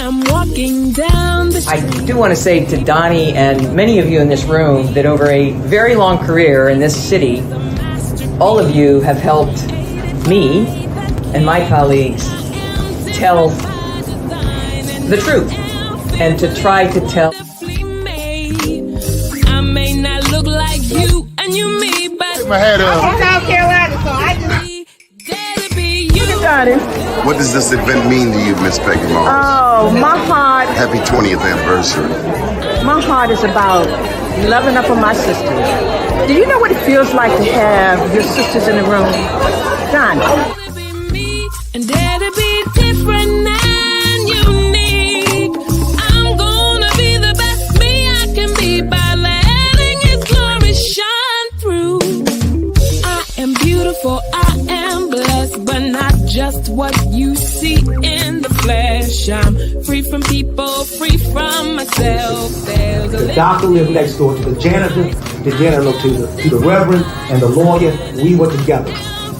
I'm walking down the street. I do want to say to Doni and many of you in this room that over a very long career in this city, all of you have helped me and my colleagues tell the truth and to try to tell. I may not look like you and you me, but my head up. I'm South Carolina, so I just... What does this event mean to you, Miss Peggy Moss? Oh, my heart, Happy 20th anniversary. my heart is about loving up on my sisters. Do you know what it feels like to have your sisters in the room? Done. And dare to be different and unique. I'm gonna be the best me I can be by letting His glory shine through. I am beautiful, I am blessed, but not just what you see in the flesh. I'm free from people, free from myself. The doctor lived next door to the janitor, to the reverend, and the lawyer. We were together.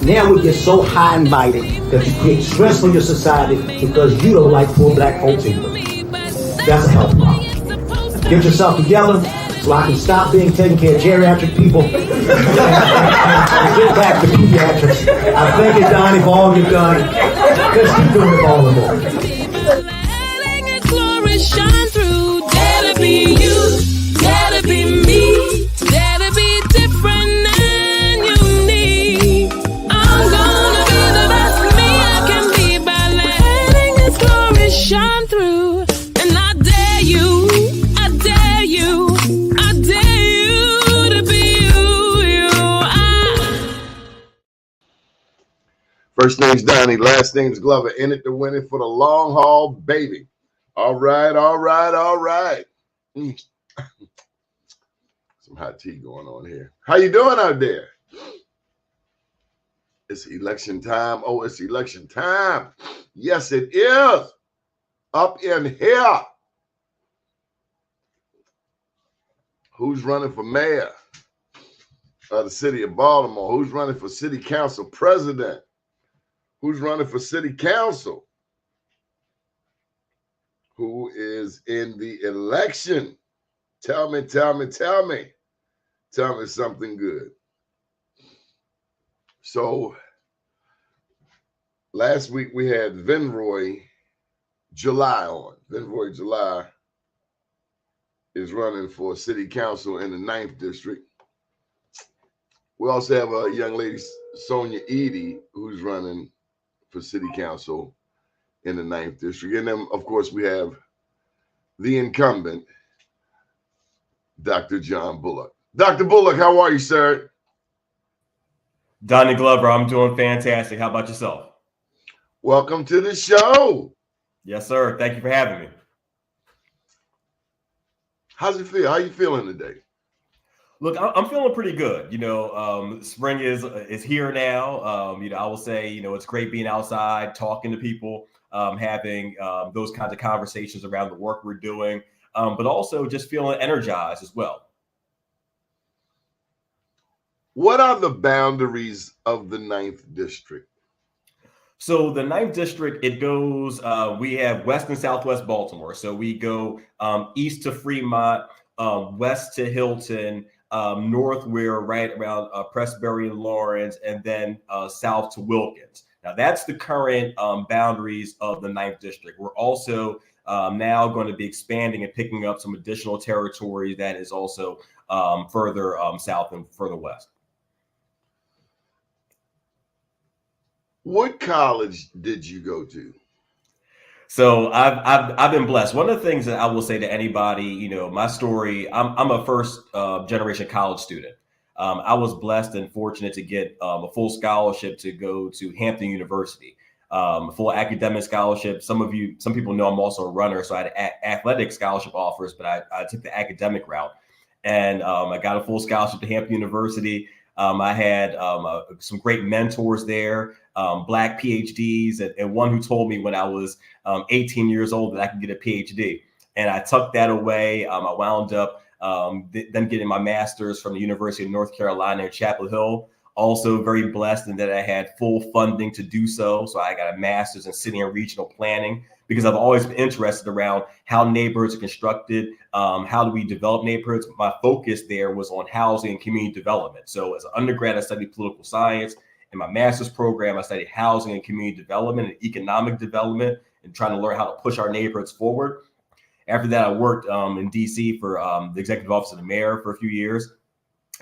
Now we get so high and mighty that you create stress for your society because you don't like poor black folks either. That's a health problem. Get yourself together so I can stop being taking care of geriatric people and get back to pediatrics. I thank you, Doni, for all you've done. Let's keep doing it all the more. Letting His glory shine through. Dare to be you, dare to be me, dare to be different and unique. I'm gonna be the best me I can be by letting His glory shine through. And I dare you, I dare you, I dare you to be you. First name's Doni, last name's Glover. In it to win it for the long haul, baby. All right, all right, all right. Some hot tea going on here. How you doing out there? It's election time. Oh, it's election time. Yes, it is. Up in here. Who's running for mayor of the city of Baltimore? Who's running for city council president? Who's running for city council? Who is in the election? Tell me, tell me, tell me. Tell me something good. So last week we had Vinroy July on. Vinroy July is running for city council in the 9th district. We also have a young lady, Sonia Edie, who's running for city council in the 9th district. And then, of course, we have the incumbent, Dr. John Bullock. Dr. Bullock, how are you, sir? Doni Glover, I'm doing fantastic. How about yourself? Welcome to the show. Yes, sir. Thank you for having me. How's it feel? How you feeling today? Look, I'm feeling pretty good. Spring is here now. I will say, it's great being outside, talking to people, having those kinds of conversations around the work we're doing, but also just feeling energized as well. What are the boundaries of the 9th district? So the 9th district, it goes, we have West and Southwest Baltimore. So we go east to Fremont, west to Hilton, north we're right around Pressbury and Lawrence, and then south to Wilkins. Now that's the current boundaries of the 9th district. We're also now going to be expanding and picking up some additional territory that is also further south and further west. What college did you go to? So I've been blessed. One of the things that I will say to anybody, my story, I'm a first generation college student. I was blessed and fortunate to get a full scholarship to go to Hampton University, full academic scholarship. Some people know I'm also a runner, so I had athletic scholarship offers, but I took the academic route, and I got a full scholarship to Hampton University. I had some great mentors there, Black PhDs, and one who told me when I was 18 years old that I could get a PhD. And I tucked that away. I wound up then getting my master's from the University of North Carolina in Chapel Hill, Also very blessed in that I had full funding to do so. So I got a master's in city and regional planning because I've always been interested around how neighborhoods are constructed, how do we develop neighborhoods. My focus there was on housing and community development. So as an undergrad, I studied political science. In my master's program, I studied housing and community development and economic development and trying to learn how to push our neighborhoods forward. After that, I worked in DC for the executive office of the mayor for a few years,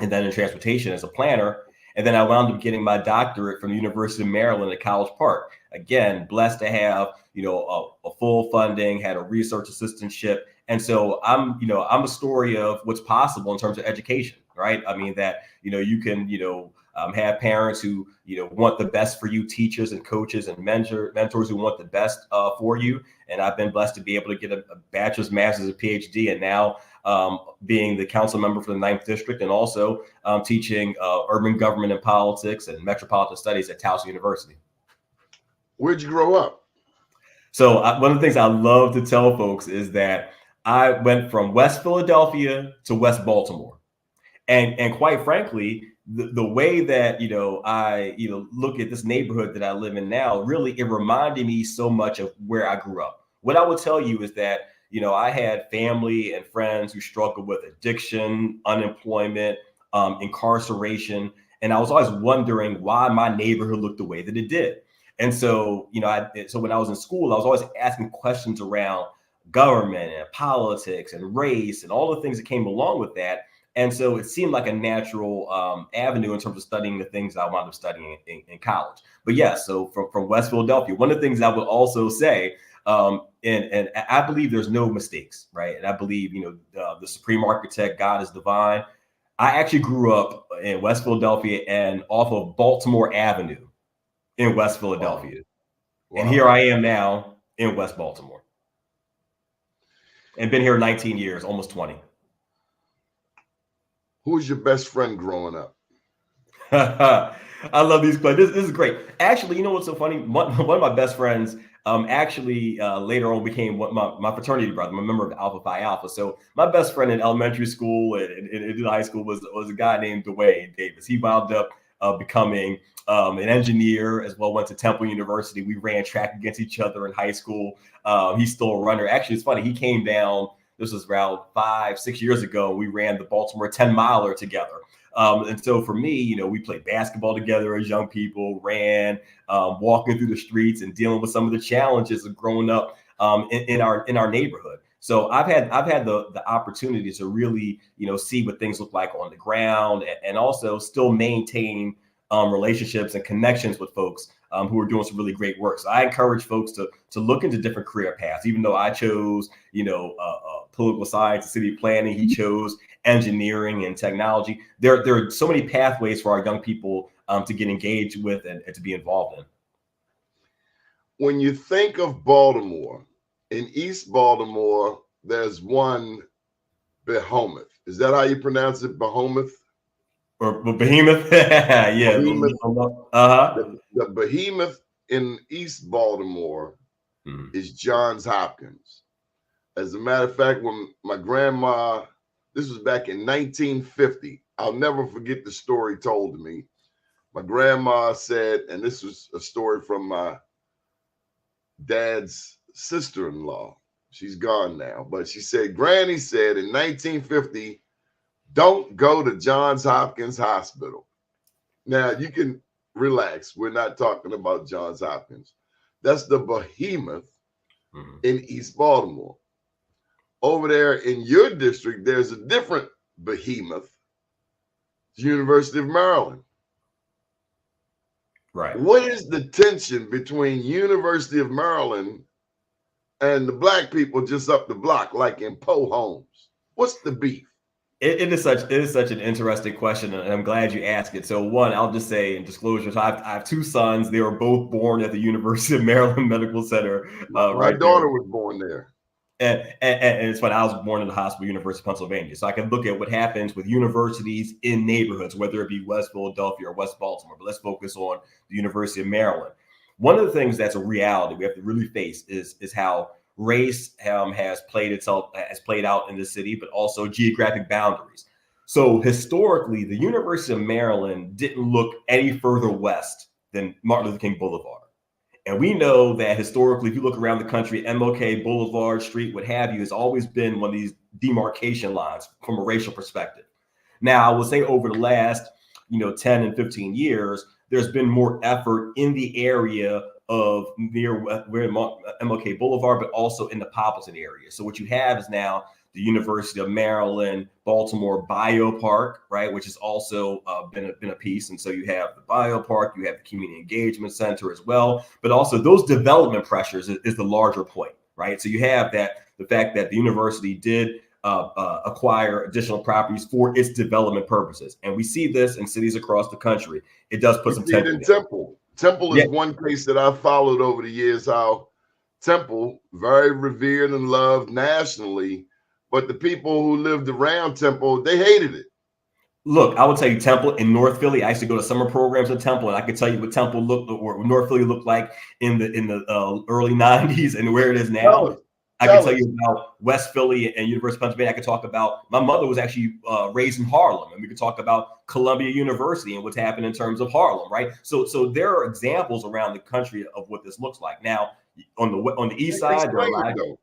and then in transportation as a planner. And then I wound up getting my doctorate from the University of Maryland at College Park. Again, blessed to have, a full funding, had a research assistantship. And so I'm a story of what's possible in terms of education, right? I mean, that, you can, have parents who, want the best for you, teachers and coaches and mentors who want the best for you. And I've been blessed to be able to get a bachelor's, master's, a PhD, and now being the council member for the 9th District, and also teaching urban government and politics and metropolitan studies at Towson University. Where'd you grow up? So one of the things I love to tell folks is that I went from West Philadelphia to West Baltimore. And quite frankly, the way that, I, look at this neighborhood that I live in now, really, it reminded me so much of where I grew up. What I would tell you is that, I had family and friends who struggled with addiction, unemployment, incarceration. And I was always wondering why my neighborhood looked the way that it did. And so, so when I was in school, I was always asking questions around government and politics and race and all the things that came along with that. And so it seemed like a natural avenue in terms of studying the things I wound up studying in college. But yes, so from West Philadelphia, one of the things I would also say, and I believe there's no mistakes, right? And I believe, the supreme architect, God is divine. I actually grew up in West Philadelphia and off of Baltimore Avenue in West Philadelphia. Wow. And here I am now in West Baltimore. And been here 19 years, almost 20. Who was your best friend growing up? I love these questions. This is great. Actually, you know what's so funny? One of my best friends later on became my fraternity brother, my member of Alpha Phi Alpha. So my best friend in elementary school and in high school was a guy named Dwayne Davis. He wound up becoming an engineer as well, went to Temple University. We ran track against each other in high school. He's still a runner. Actually, it's funny. He came down, this was around 5-6 years ago. We ran the Baltimore 10 miler together. And so for me, we played basketball together as young people, ran, walking through the streets and dealing with some of the challenges of growing up in our neighborhood. So I've had the opportunity to really, see what things look like on the ground, and also still maintain relationships and connections with folks who are doing some really great work. So I encourage folks to look into different career paths. Even though I chose, political science and city planning, he chose engineering and technology. There are so many pathways for our young people to get engaged with and to be involved in. When you think of Baltimore, in East Baltimore, there's one Behemoth. Is that how you pronounce it, Behemoth? Or Behemoth? Yeah. Behemoth. Uh-huh. The Behemoth in East Baltimore is Johns Hopkins. As a matter of fact, when my grandma, this was back in 1950, I'll never forget the story told to me. My grandma said, and this was a story from my dad's sister-in-law. She's gone now, but she said, Granny said in 1950, don't go to Johns Hopkins Hospital. Now you can relax. We're not talking about Johns Hopkins. That's the Behemoth in East Baltimore. Over there in your district, there's a different Behemoth, the University of Maryland. Right. What is the tension between University of Maryland and the black people just up the block, like in Poe Homes? What's the beef? It is such an interesting question, and I'm glad you asked it. So one, I'll just say in disclosure, so I have two sons. They were both born at the University of Maryland Medical Center. My daughter was born there. And it's funny, I was born in the hospital, University of Pennsylvania. So I can look at what happens with universities in neighborhoods, whether it be West Philadelphia or West Baltimore. But let's focus on the University of Maryland. One of the things that's a reality we have to really face is how race has played out in the city, but also geographic boundaries. So historically, the University of Maryland didn't look any further west than Martin Luther King Boulevard. And we know that historically, if you look around the country, MLK Boulevard, Street, what have you, has always been one of these demarcation lines from a racial perspective. Now, I would say over the last, 10 and 15 years, there's been more effort in the area of near MLK Boulevard, but also in the Poppleton area. So what you have is now the University of Maryland, Baltimore Biopark, right, which has also been a piece. And so you have the Biopark, you have the Community Engagement Center as well, but also those development pressures is the larger point, right? So you have the fact that the university did acquire additional properties for its development purposes. And we see this in cities across the country. It does put some tension in Temple. Temple is one case that I've followed over the years, how Temple, very revered and loved nationally, but the people who lived around Temple, they hated it. Look, I will tell you, Temple in North Philly, I used to go to summer programs in Temple, and I can tell you what Temple looked, or North Philly looked like in the early 90s and where it is now. I can tell you about West Philly and University of Pennsylvania. I could talk about, my mother was actually raised in Harlem, and we could talk about Columbia University and what's happened in terms of Harlem, right? So there are examples around the country of what this looks like. Now, on the east side, there are a lot of,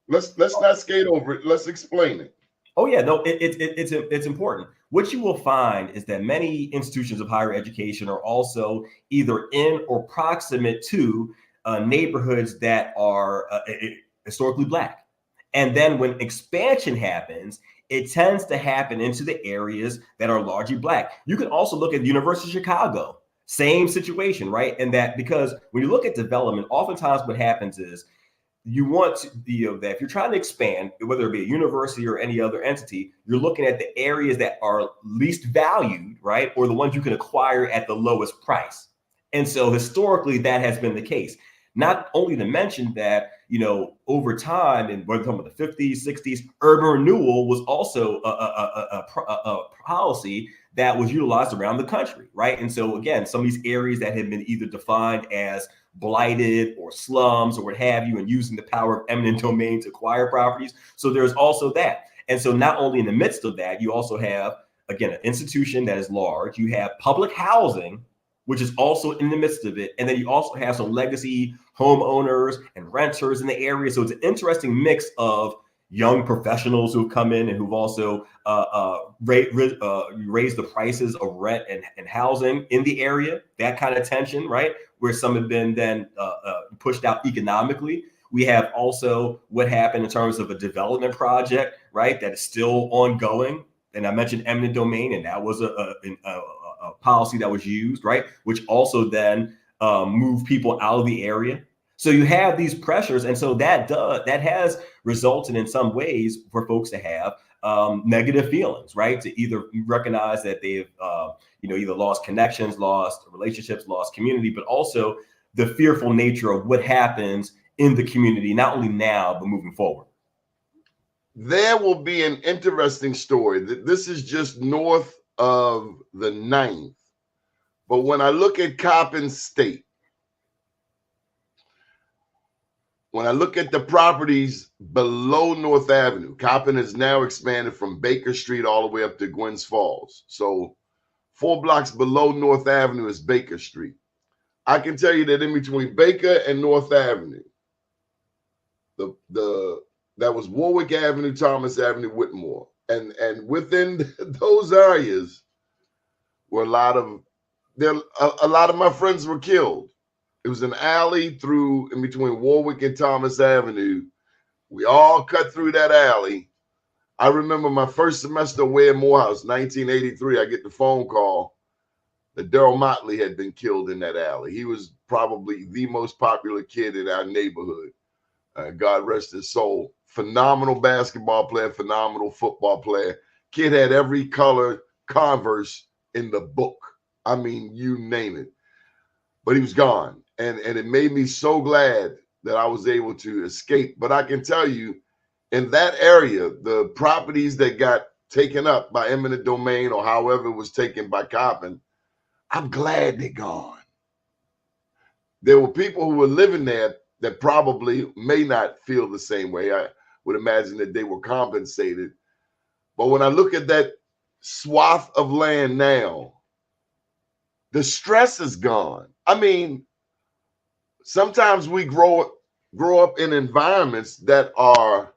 let's not skate over it. Let's explain it. Oh yeah, no, it's important. What you will find is that many institutions of higher education are also either in or proximate to neighborhoods that are historically Black. And then when expansion happens, it tends to happen into the areas that are largely Black. You can also look at the University of Chicago, same situation, right? And that, because when you look at development, oftentimes what happens is you want to, that if you're trying to expand, whether it be a university or any other entity, you're looking at the areas that are least valued, right? Or the ones you can acquire at the lowest price. And so historically, that has been the case. Not only to mention that, over time, and we're talking about the 50s, 60s, urban renewal was also a policy that was utilized around the country, right? And so again, some of these areas that had been either defined as blighted or slums or what have you, and using the power of eminent domain to acquire properties. So there's also that. And so not only in the midst of that, you also have, again, an institution that is large. You have public housing, which is also in the midst of it. And then you also have some legacy homeowners and renters in the area. So it's an interesting mix of young professionals who've come in and who've also raised the prices of rent and housing in the area, that kind of tension, right? Where some have been then pushed out economically. We have also what happened in terms of a development project, right? That is still ongoing. And I mentioned eminent domain, and that was a policy that was used, right? Which also then moved people out of the area. So you have these pressures, and so that has resulted in some ways for folks to have negative feelings, right? To either recognize that they've either lost connections, lost relationships, lost community, but also the fearful nature of what happens in the community, not only now, but moving forward. There will be an interesting story. This is just north of the 9th. But when I look at Coppin State, when I look at the properties below North Avenue, Coppin has now expanded from Baker Street all the way up to Gwynns Falls. So 4 blocks below North Avenue is Baker Street. I can tell you that in between Baker and North Avenue, that was Warwick Avenue, Thomas Avenue, Whitmore. And within those areas were a lot of my friends were killed. It was an alley in between Warwick and Thomas Avenue. We all cut through that alley. I remember my first semester away at Morehouse, 1983, I get the phone call that Daryl Motley had been killed in that alley. He was probably the most popular kid in our neighborhood. God rest his soul. Phenomenal basketball player, phenomenal football player. Kid had every color Converse in the book. I mean, you name it. But he was gone. And it made me so glad that I was able to escape. But I can tell you, in that area, the properties that got taken up by eminent domain or however it was taken by Coppin, I'm glad they're gone. There were people who were living there that probably may not feel the same way. I would imagine that they were compensated. But when I look at that swath of land now, the stress is gone. I mean, sometimes we grow up in environments that are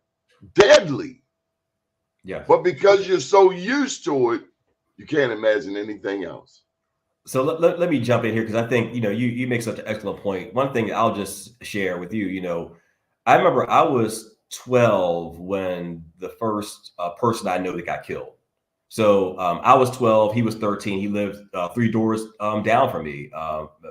deadly. Yeah. But because you're so used to it, you can't imagine anything else. So let me jump in here, because I think, you make such an excellent point. One thing I'll just share with you, I remember I was 12 when the first person I know that got killed. So I was 12, he was 13. He lived 3 doors down from me,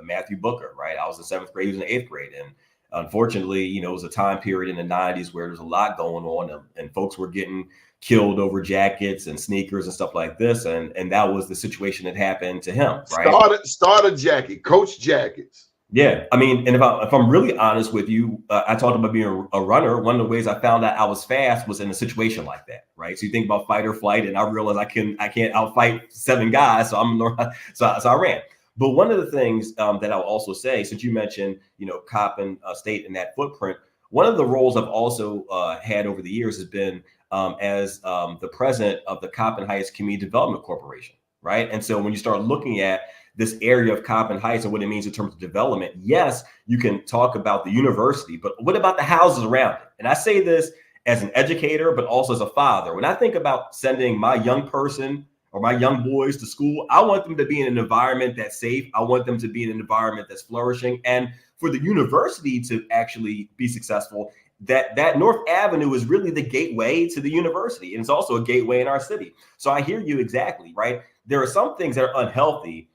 Matthew Booker, right? I was in 7th grade, he was in 8th grade. And unfortunately, it was a time period in the 90s where there's a lot going on, and folks were getting killed over jackets and sneakers and stuff like this. And that was the situation that happened to him, right? Starter jacket, coach jackets. Yeah, I mean, and if I'm really honest with you, I talked about being a runner. One of the ways I found out I was fast was in a situation like that, right? So you think about fight or flight, and I realized I can't outfight 7 guys, so I ran. But one of the things that I'll also say, since you mentioned, Coppin State and that footprint, one of the roles I've also had over the years has been as the president of the Coppin Heights Community Development Corporation, right? And so when you start looking at this area of Coppin Heights and what it means in terms of development, yes, you can talk about the university, but what about the houses around it? And I say this as an educator, but also as a father. When I think about sending my young person or my young boys to school, I want them to be in an environment that's safe. I want them to be in an environment that's flourishing. And for the university to actually be successful, that North Avenue is really the gateway to the university. And it's also a gateway in our city. So I hear you exactly, right? There are some things that are unhealthy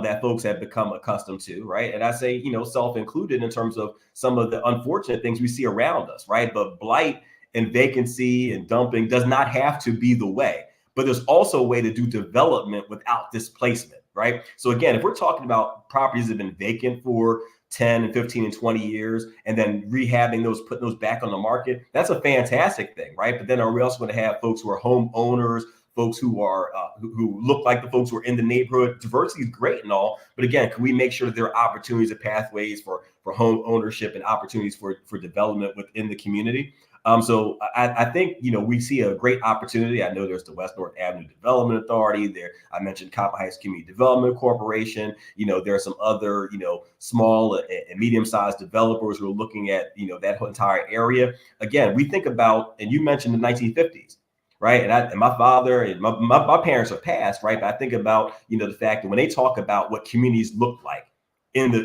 that folks have become accustomed to, right? And I say, self-included in terms of some of the unfortunate things we see around us, right? But blight and vacancy and dumping does not have to be the way. But there's also a way to do development without displacement, right? So again, if we're talking about properties that have been vacant for 10 and 15 and 20 years, and then rehabbing those, putting those back on the market, that's a fantastic thing, right? But then are we also going to have folks who are homeowners, folks who are who look like the folks who are in the neighborhood? Diversity is great and all, but again, can we make sure that there are opportunities and pathways for home ownership and opportunities for development within the community? So I think, we see a great opportunity. I know there's the West North Avenue Development Authority there. I mentioned Coppin Heights Community Development Corporation. There are some other, small and medium-sized developers who are looking at, that whole entire area. Again, we think about, and you mentioned the 1950s. Right. And my father and my parents are passed. Right. But I think about, the fact that when they talk about what communities look like in the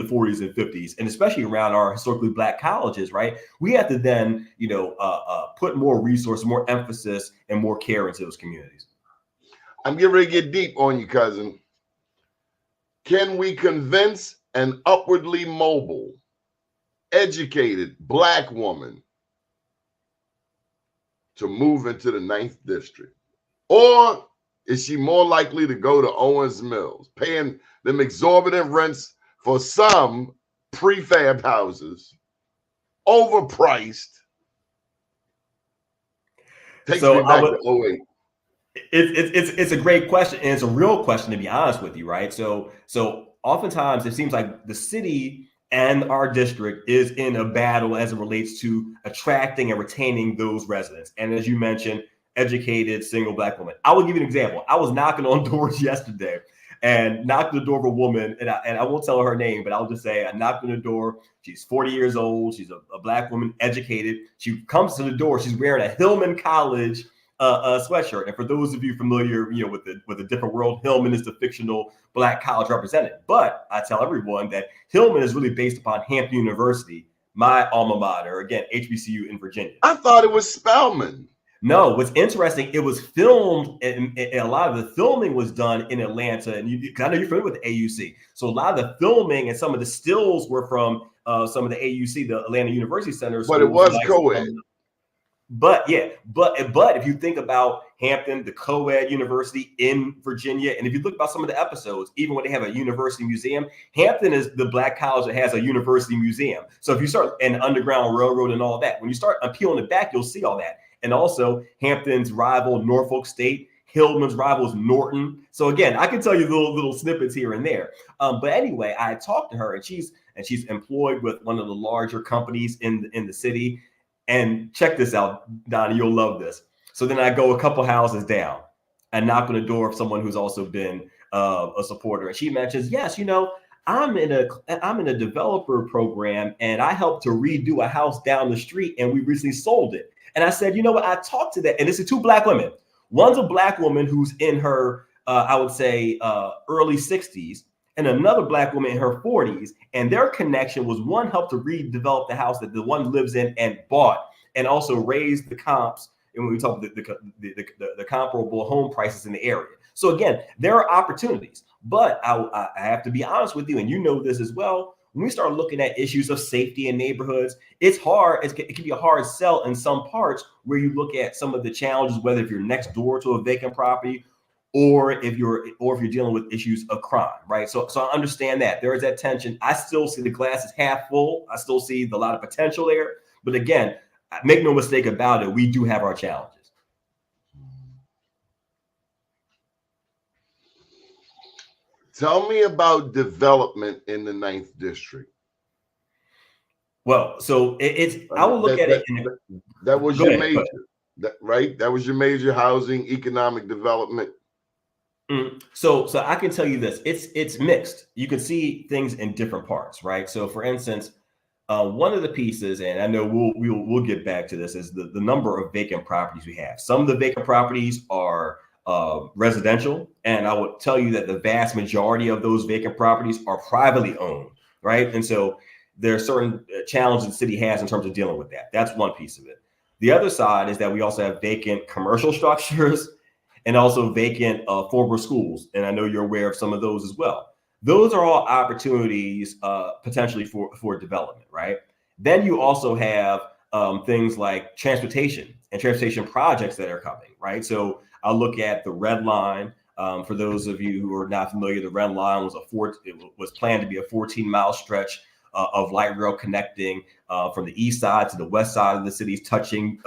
40s and 50s, and especially around our historically Black colleges, right, we have to then, put more resources, more emphasis, and more care into those communities. I'm getting ready to get deep on you, cousin. Can we convince an upwardly mobile, educated Black woman to move into the 9th district? Or is she more likely to go to Owens Mills, paying them exorbitant rents for some prefab houses, overpriced? Takes me back to 08. It's a great question, and it's a real question, to be honest with you, right? So oftentimes it seems like the city and our district is in a battle as it relates to attracting and retaining those residents. And as you mentioned, educated single Black woman. I will give you an example. I was knocking on doors yesterday and knocked on the door of a woman, and I won't tell her name, but I'll just say I knocked on the door. She's 40 years old. She's a Black woman, educated. She comes to the door. She's wearing a Hillman College sweatshirt. And for those of you familiar, with the different world, Hillman is the fictional Black college represented. But I tell everyone that Hillman is really based upon Hampton University, my alma mater, again, HBCU in Virginia. I thought it was Spelman. No, what's interesting, it was filmed, and a lot of the filming was done in Atlanta. And I know you're familiar with the AUC. So a lot of the filming and some of the stills were from some of the AUC, the Atlanta University Centers. But it was co-ed. But if you think about Hampton, the co-ed university in Virginia, and if you look about some of the episodes, even when they have a university museum, Hampton is the Black college that has a university museum. So if you start an Underground Railroad and all that, when you start peeling it back, you'll see all that. And also Hampton's rival, Norfolk State, Hillman's rival is Norton. So again, I can tell you little snippets here and there. But anyway, I talked to her, and she's employed with one of the larger companies in the city. And check this out, Doni, you'll love this. So then I go a couple houses down. and knock on the door of someone who's also been a supporter. And she mentions, yes, I'm in a developer program, and I helped to redo a house down the street, and we recently sold it. And I said, you know what? I talked to that, and this is 2 Black women. One's a Black woman who's in her, I would say, early 60s, and another Black woman in her 40s. And their connection was, one helped to redevelop the house that the one lives in and bought, and also raised the comps. And when we talk about the comparable home prices in the area. So again, there are opportunities, but I have to be honest with you, and you know this as well. When we start looking at issues of safety in neighborhoods, it's hard. It can be a hard sell in some parts where you look at some of the challenges, whether if you're next door to a vacant property, or if you're dealing with issues of crime, right? So I understand that there is that tension. I still see the glass is half full. I still see a lot of potential there, but again, make no mistake about it, we do have our challenges. Tell me about development in the 9th district. Well, so I will look at it. That was your major, right? That was your major housing, economic development. So I can tell you this, it's mixed. You can see things in different parts, right? So for instance, one of the pieces, and I know we'll get back to this, is the number of vacant properties we have. Some of the vacant properties are residential, and I would tell you that the vast majority of those vacant properties are privately owned, right? And so there are certain challenges the city has in terms of dealing with that. That's one piece of it. The other side is that we also have vacant commercial structures and also vacant former schools, and I know you're aware of some of those as well. Those are all opportunities potentially for development, right? Then you also have things like transportation and transportation projects that are coming, right? So I'll look at the Red Line. For those of you who are not familiar, the Red Line was planned to be a 14-mile stretch of light rail connecting from the east side to the west side of the cities, touching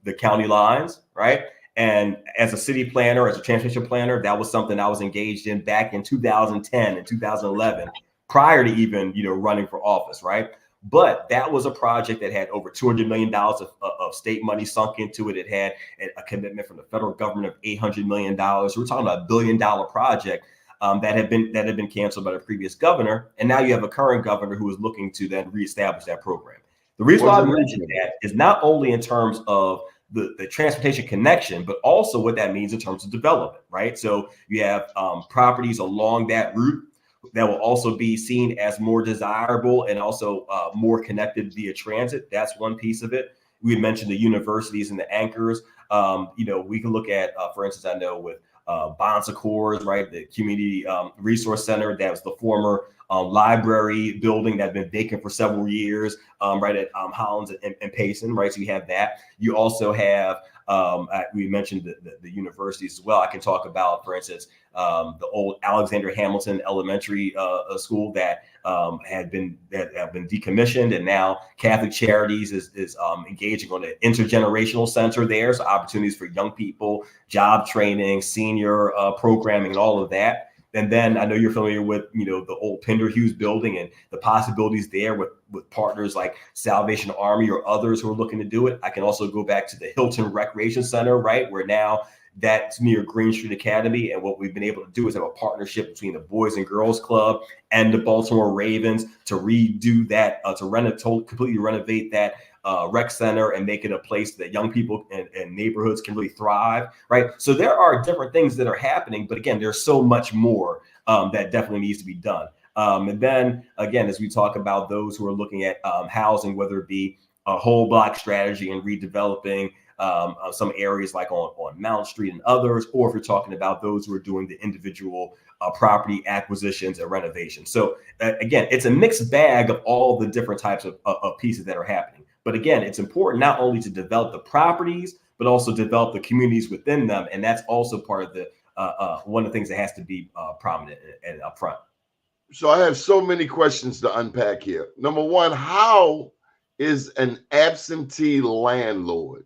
the county lines, right? And as a city planner, as a transportation planner, that was something I was engaged in back in 2010 and 2011, prior to even running for office, right? But that was a project that had over $200 million of state money sunk into it. It had a commitment from the federal government of $800 million. We're talking about $1 billion project that had been canceled by the previous governor, and now you have a current governor who is looking to then reestablish that program. The reason why I mentioned that is not only in terms of the transportation connection, but also what that means in terms of development, right? So you have properties along that route that will also be seen as more desirable and also more connected via transit. That's one piece of it. We had mentioned the universities and the anchors. We can look at, for instance, I know with Bon Secours, right, the Community Resource Center, that was the former library building that had been vacant for several years, right at Hollins and Payson, right? So you have that. You also have, we mentioned the universities as well. I can talk about, for instance, the old Alexander Hamilton Elementary School that have been decommissioned, and now Catholic Charities is engaging on an intergenerational center there. So opportunities for young people, job training, senior programming, and all of that. And then I know you're familiar with, the old Pender Hughes building and the possibilities there with partners like Salvation Army or others who are looking to do it. I can also go back to the Hilton Recreation Center, right, where now that's near Green Street Academy. And what we've been able to do is have a partnership between the Boys and Girls Club and the Baltimore Ravens to redo that, completely renovate that rec center and make it a place that young people and neighborhoods can really thrive, right? So there are different things that are happening, but again, there's so much more that definitely needs to be done. And then again, as we talk about those who are looking at housing, whether it be a whole block strategy and redeveloping some areas like on Mount Street and others, or if you're talking about those who are doing the individual property acquisitions and renovations. So again, it's a mixed bag of all the different types of pieces that are happening. But again, it's important not only to develop the properties, but also develop the communities within them. And that's also part of the one of the things that has to be prominent and upfront. So I have so many questions to unpack here. Number one, how is an absentee landlord,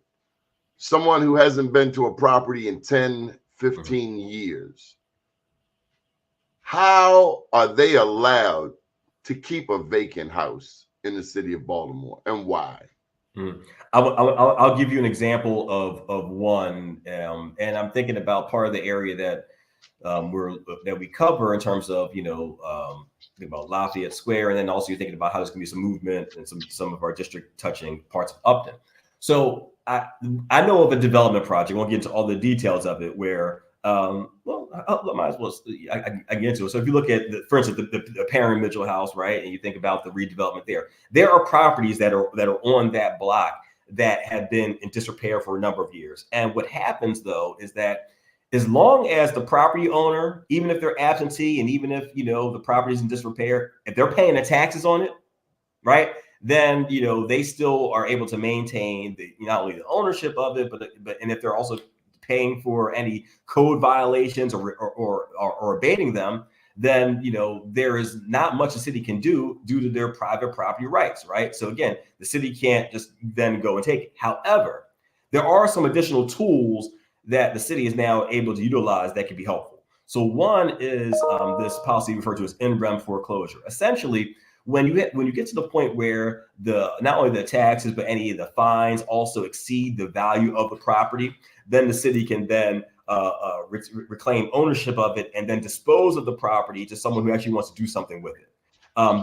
someone who hasn't been to a property in 10, 15 years, how are they allowed to keep a vacant house in the city of Baltimore, and why? I'll give you an example of one, and I'm thinking about part of the area that we cover in terms of thinking about Lafayette Square, and then also you're thinking about how there's going to be some movement and some of our district touching parts of Upton. So I know of a development project. I won't get into all the details of it. Where well, I might as well I get into it. So if you look at, for instance, the Perry Mitchell House, right, and you think about the redevelopment there are properties that are on that block that have been in disrepair for a number of years. And what happens though is that as long as the property owner, even if they're absentee and even if the property is in disrepair, if they're paying the taxes on it, right, then they still are able to maintain not only the ownership of it, but and if they're also paying for any code violations or abating them, then there is not much the city can do due to their private property rights, right? So again, the city can't just then go and take it. However, there are some additional tools that the city is now able to utilize that can be helpful. So one is this policy referred to as in rem foreclosure. Essentially, when you get to the point where not only the taxes but any of the fines also exceed the value of the property, then the city can then reclaim ownership of it and then dispose of the property to someone who actually wants to do something with it. I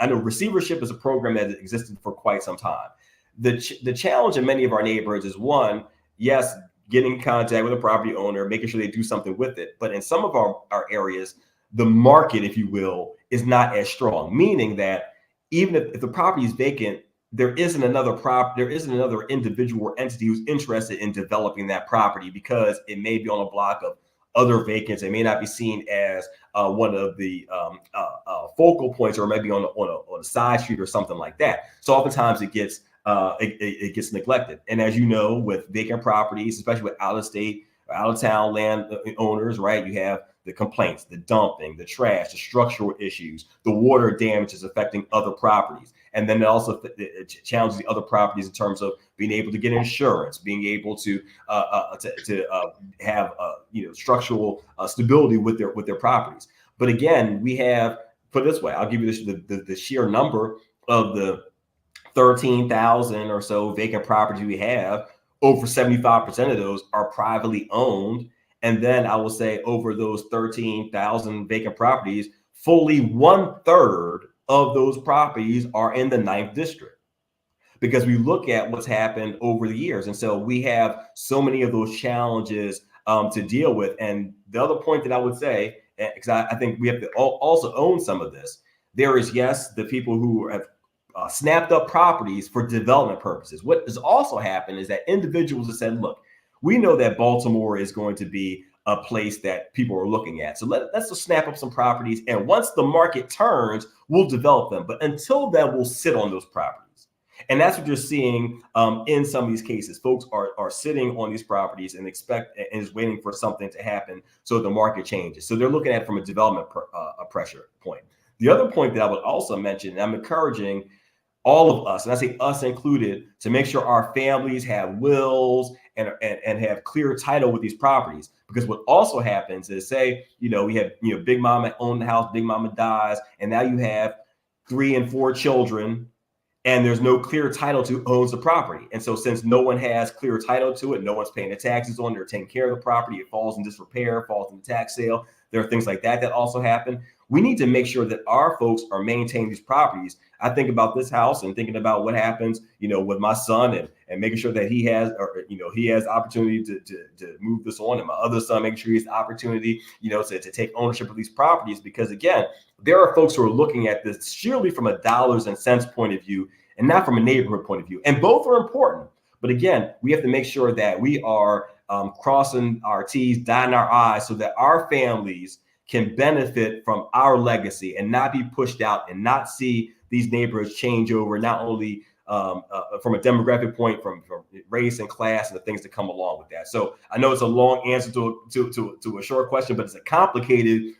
know receivership is a program that existed for quite some time. The challenge in many of our neighborhoods is, one, yes, getting in contact with a property owner, making sure they do something with it. But in some of our areas, the market, if you will, is not as strong, meaning that even if the property is vacant, there isn't another individual or entity who's interested in developing that property because it may be on a block of other vacants. It may not be seen as one of the focal points, or maybe on a side street or something like that. So oftentimes it gets neglected. And as you know, with vacant properties, especially with out of state or out of town land owners, right, you have the complaints, the dumping, the trash, the structural issues, the water damages affecting other properties. And then it also challenges the other properties in terms of being able to get insurance, being able to have structural stability with their properties. But again, we have, put it this way, I'll give you the sheer number of the 13,000 or so vacant properties we have. Over 75% of those are privately owned. And then I will say, over those 13,000 vacant properties, fully 1/3 of those properties are in the 9th district, because we look at what's happened over the years. And so we have so many of those challenges to deal with. And the other point that I would say, because I think we have to also own some of this, there is, yes, the people who have snapped up properties for development purposes. What has also happened is that individuals have said, look, we know that Baltimore is going to be a place that people are looking at. So let's just snap up some properties. And once the market turns, we'll develop them. But until then, we'll sit on those properties. And that's what you're seeing in some of these cases. Folks are sitting on these properties and is waiting for something to happen so the market changes. So they're looking at it from a development pressure point. The other point that I would also mention, and I'm encouraging all of us, and I say us included, to make sure our families have wills and have clear title with these properties. Because what also happens is, say, we have, Big Mama owned the house, Big Mama dies, and now you have 3 and 4 children, and there's no clear title to who owns the property. And so since no one has clear title to it, no one's paying the taxes on it or taking care of the property, it falls in disrepair, falls in the tax sale. There are things like that also happen. We need to make sure that our folks are maintaining these properties. I think about this house and thinking about what happens, with my son and making sure that he has opportunity to move this on, and my other son making sure he has opportunity, to take ownership of these properties. Because again, there are folks who are looking at this surely from a dollars and cents point of view and not from a neighborhood point of view. And both are important. But again, we have to make sure that we are crossing our T's, dotting our I's, so that our families can benefit from our legacy and not be pushed out and not see these neighborhoods change over, not only from a demographic point, from race and class and the things that come along with that. So I know it's a long answer to a short question, but it's a complicated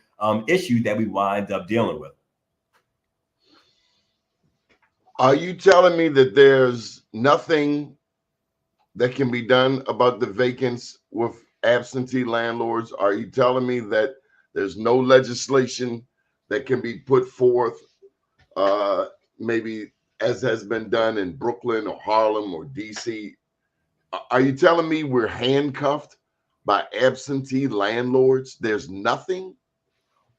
issue that we wind up dealing with. Are you telling me that there's nothing that can be done about the vacants with absentee landlords? Are you telling me that there's no legislation that can be put forth, maybe as has been done in Brooklyn or Harlem or DC. Are you telling me we're handcuffed by absentee landlords? There's nothing?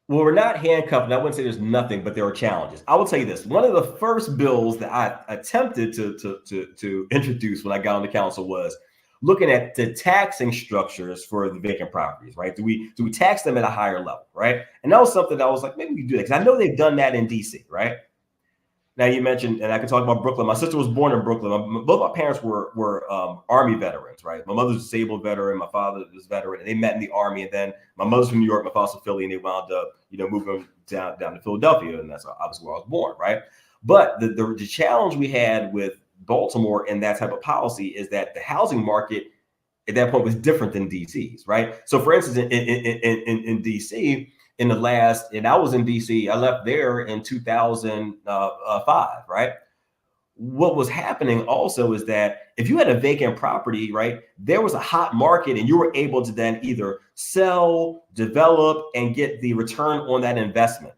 Well, we're not handcuffed, and I wouldn't say there's nothing, but there are challenges. I will tell you this: one of the first bills that I attempted to introduce when I got on the council was looking at the taxing structures for the vacant properties. Right? Do we tax them at a higher level? Right? And that was something that I was like, maybe we do that, because I know they've done that in DC. Right? Now you mentioned, and I can talk about Brooklyn. My sister was born in Brooklyn. Both my parents were Army veterans, right? My mother's a disabled veteran. My father was a veteran. And they met in the Army, and then my mother's from New York, my father's from Philly, and they wound up, moving down to Philadelphia, and that's obviously where I was born, right? But the challenge we had with Baltimore and that type of policy is that the housing market at that point was different than DC's, right? So, for instance, in DC. And I was in DC, I left there in 2005, right? What was happening also is that if you had a vacant property, right, there was a hot market and you were able to then either sell, develop, and get the return on that investment.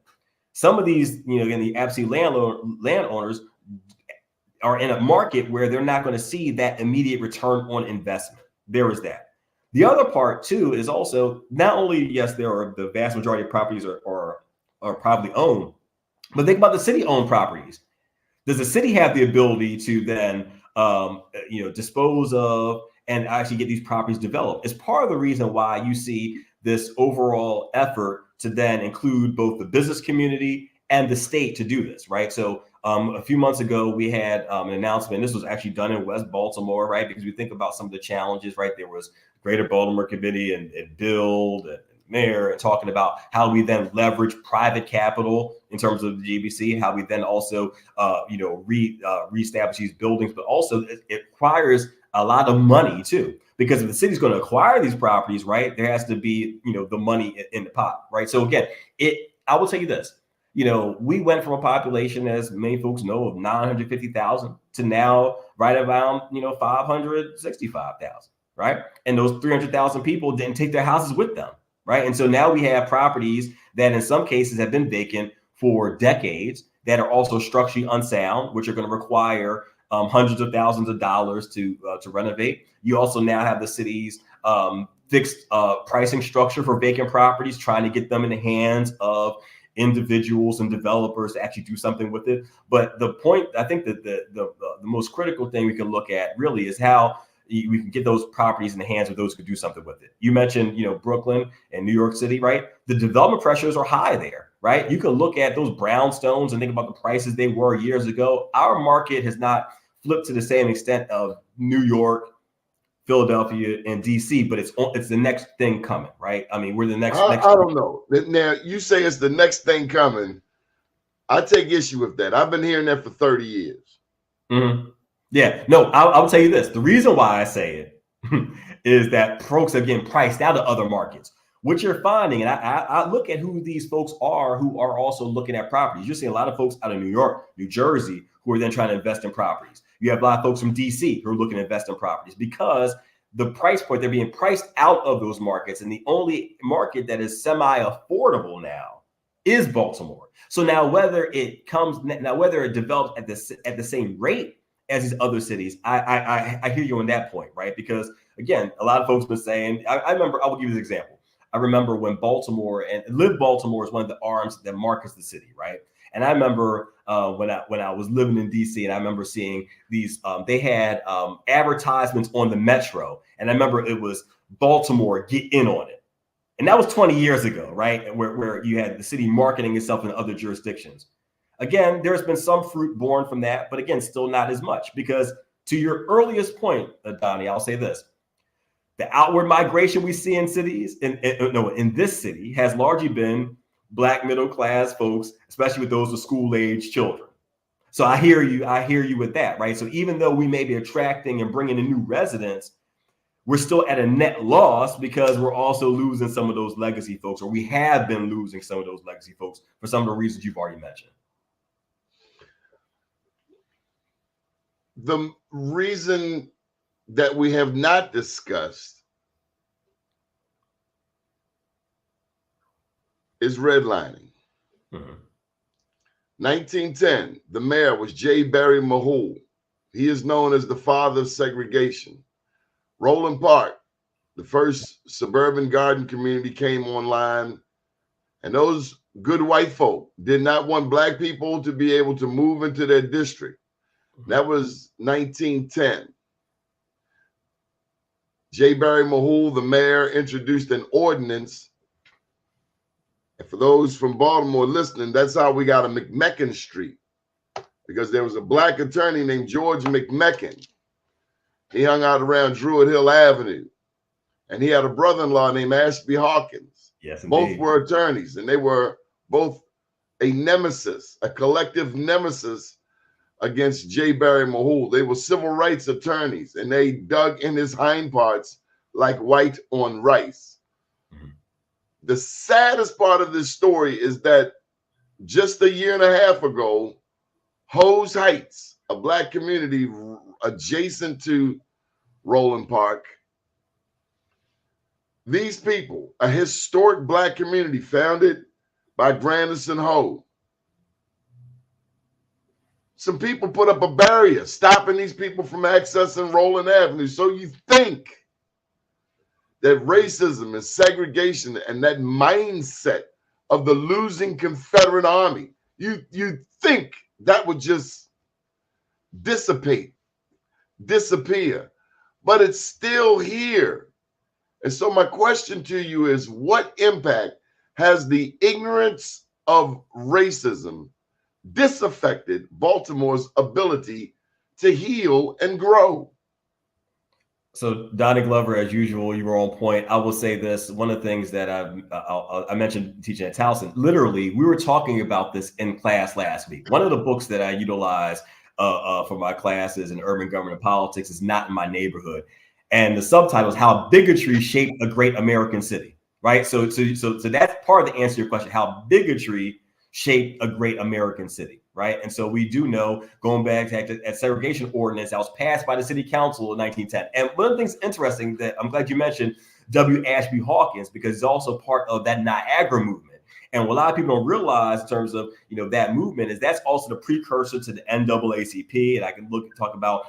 Some of these, again, the absentee landowners are in a market where they're not going to see that immediate return on investment. There is that. The other part too is also not only, yes, there are the vast majority of properties are privately owned, but think about the city-owned properties. Does the city have the ability to then dispose of and actually get these properties developed? It's part of the reason why you see this overall effort to then include both the business community and the state to do this, right? So a few months ago, we had an announcement. This was actually done in West Baltimore, right? Because we think about some of the challenges, right? There was Greater Baltimore Committee and Build and Mayor and talking about how we then leverage private capital in terms of the GBC, how we then also, reestablish these buildings, but also it requires a lot of money too, because if the city's going to acquire these properties, right, there has to be, the money in the pot, right? So again, I will tell you this. We went from a population, as many folks know, of 950,000 to now right around, 565,000, right? And those 300,000 people didn't take their houses with them, right? And so now we have properties that in some cases have been vacant for decades that are also structurally unsound, which are going to require hundreds of thousands of dollars to renovate. You also now have the city's fixed pricing structure for vacant properties, trying to get them in the hands of individuals and developers to actually do something with it. But the point, I think that the most critical thing we can look at really is how we can get those properties in the hands of those who could do something with it. You mentioned, Brooklyn and New York City, right? The development pressures are high there, right? You can look at those brownstones and think about the prices they were years ago. Our market has not flipped to the same extent of New York, Philadelphia, and DC, but it's the next thing coming, right? I mean, we're the next. I don't know. Now you say it's the next thing coming. I take issue with that. I've been hearing that for 30 years. Mm-hmm. Yeah, no, I'll tell you this. The reason why I say it is that folks are getting priced out of other markets. What you're finding, and I look at who these folks are who are also looking at properties. You're seeing a lot of folks out of New York, New Jersey, who are then trying to invest in properties. You have a lot of folks from DC who are looking to invest in properties because the price point, they're being priced out of those markets. And the only market that is semi-affordable now is Baltimore. So now whether it develops at the same rate as these other cities, I hear you on that point, right? Because again, a lot of folks have been saying, I remember, I will give you this example. I remember when Baltimore and Live Baltimore is one of the arms that markets the city, right? And I remember when I was living in DC, and I remember seeing these. They had advertisements on the Metro, and I remember it was Baltimore, get in on it, and that was 20 years ago, right? Where you had the city marketing itself in other jurisdictions. Again, there's been some fruit born from that, but again, still not as much, because to your earliest point, Doni, I'll say this. The outward migration we see in cities, in this city, has largely been Black middle class folks, especially with those with school age children. So I hear you with that, right? So even though we may be attracting and bringing in new residents, we're still at a net loss because we're also losing some of those legacy folks, or we have been losing some of those legacy folks for some of the reasons you've already mentioned. The reason that we have not discussed is redlining. Mm-hmm. 1910, the mayor was J. Barry Mahul. He is known as the father of segregation. Roland Park, the first suburban garden community, came online, and those good white folk did not want black people to be able to move into their district. That was 1910. J. Barry Mahul, the mayor, introduced an ordinance. And for those from Baltimore listening, that's how we got a McMecken Street, because there was a black attorney named George McMecken. He hung out around Druid Hill Avenue, and he had a brother-in-law named Ashby Hawkins. Yes, both were attorneys, and they were both a nemesis, a collective nemesis against J. Barry Mahul. They were civil rights attorneys, and they dug in his hind parts like white on rice. Mm-hmm. The saddest part of this story is that just a year and a half ago, Hose Heights, a black community adjacent to Roland Park, these people, a historic black community founded by Grandison Ho, some people put up a barrier stopping these people from accessing Roland Avenue. So you think that racism and segregation and that mindset of the losing Confederate Army, you think that would just dissipate, disappear, but it's still here. And so my question to you is, what impact has the ignorance of racism disaffected Baltimore's ability to heal and grow? So, Donnie Glover, as usual, you were on point. I will say this. One of the things that I mentioned teaching at Towson, literally, we were talking about this in class last week. One of the books that I utilize for my classes in urban government and politics is Not in My Neighborhood. And the subtitle is How Bigotry Shaped a Great American City, right? So that's part of the answer to your question, how bigotry shaped a great American city, right? And so we do know, going back to that segregation ordinance that was passed by the city council in 1910. And one of the things interesting that I'm glad you mentioned W. Ashby Hawkins, because he's also part of that Niagara movement. And what a lot of people don't realize in terms of, that movement is that's also the precursor to the NAACP. And I can talk about,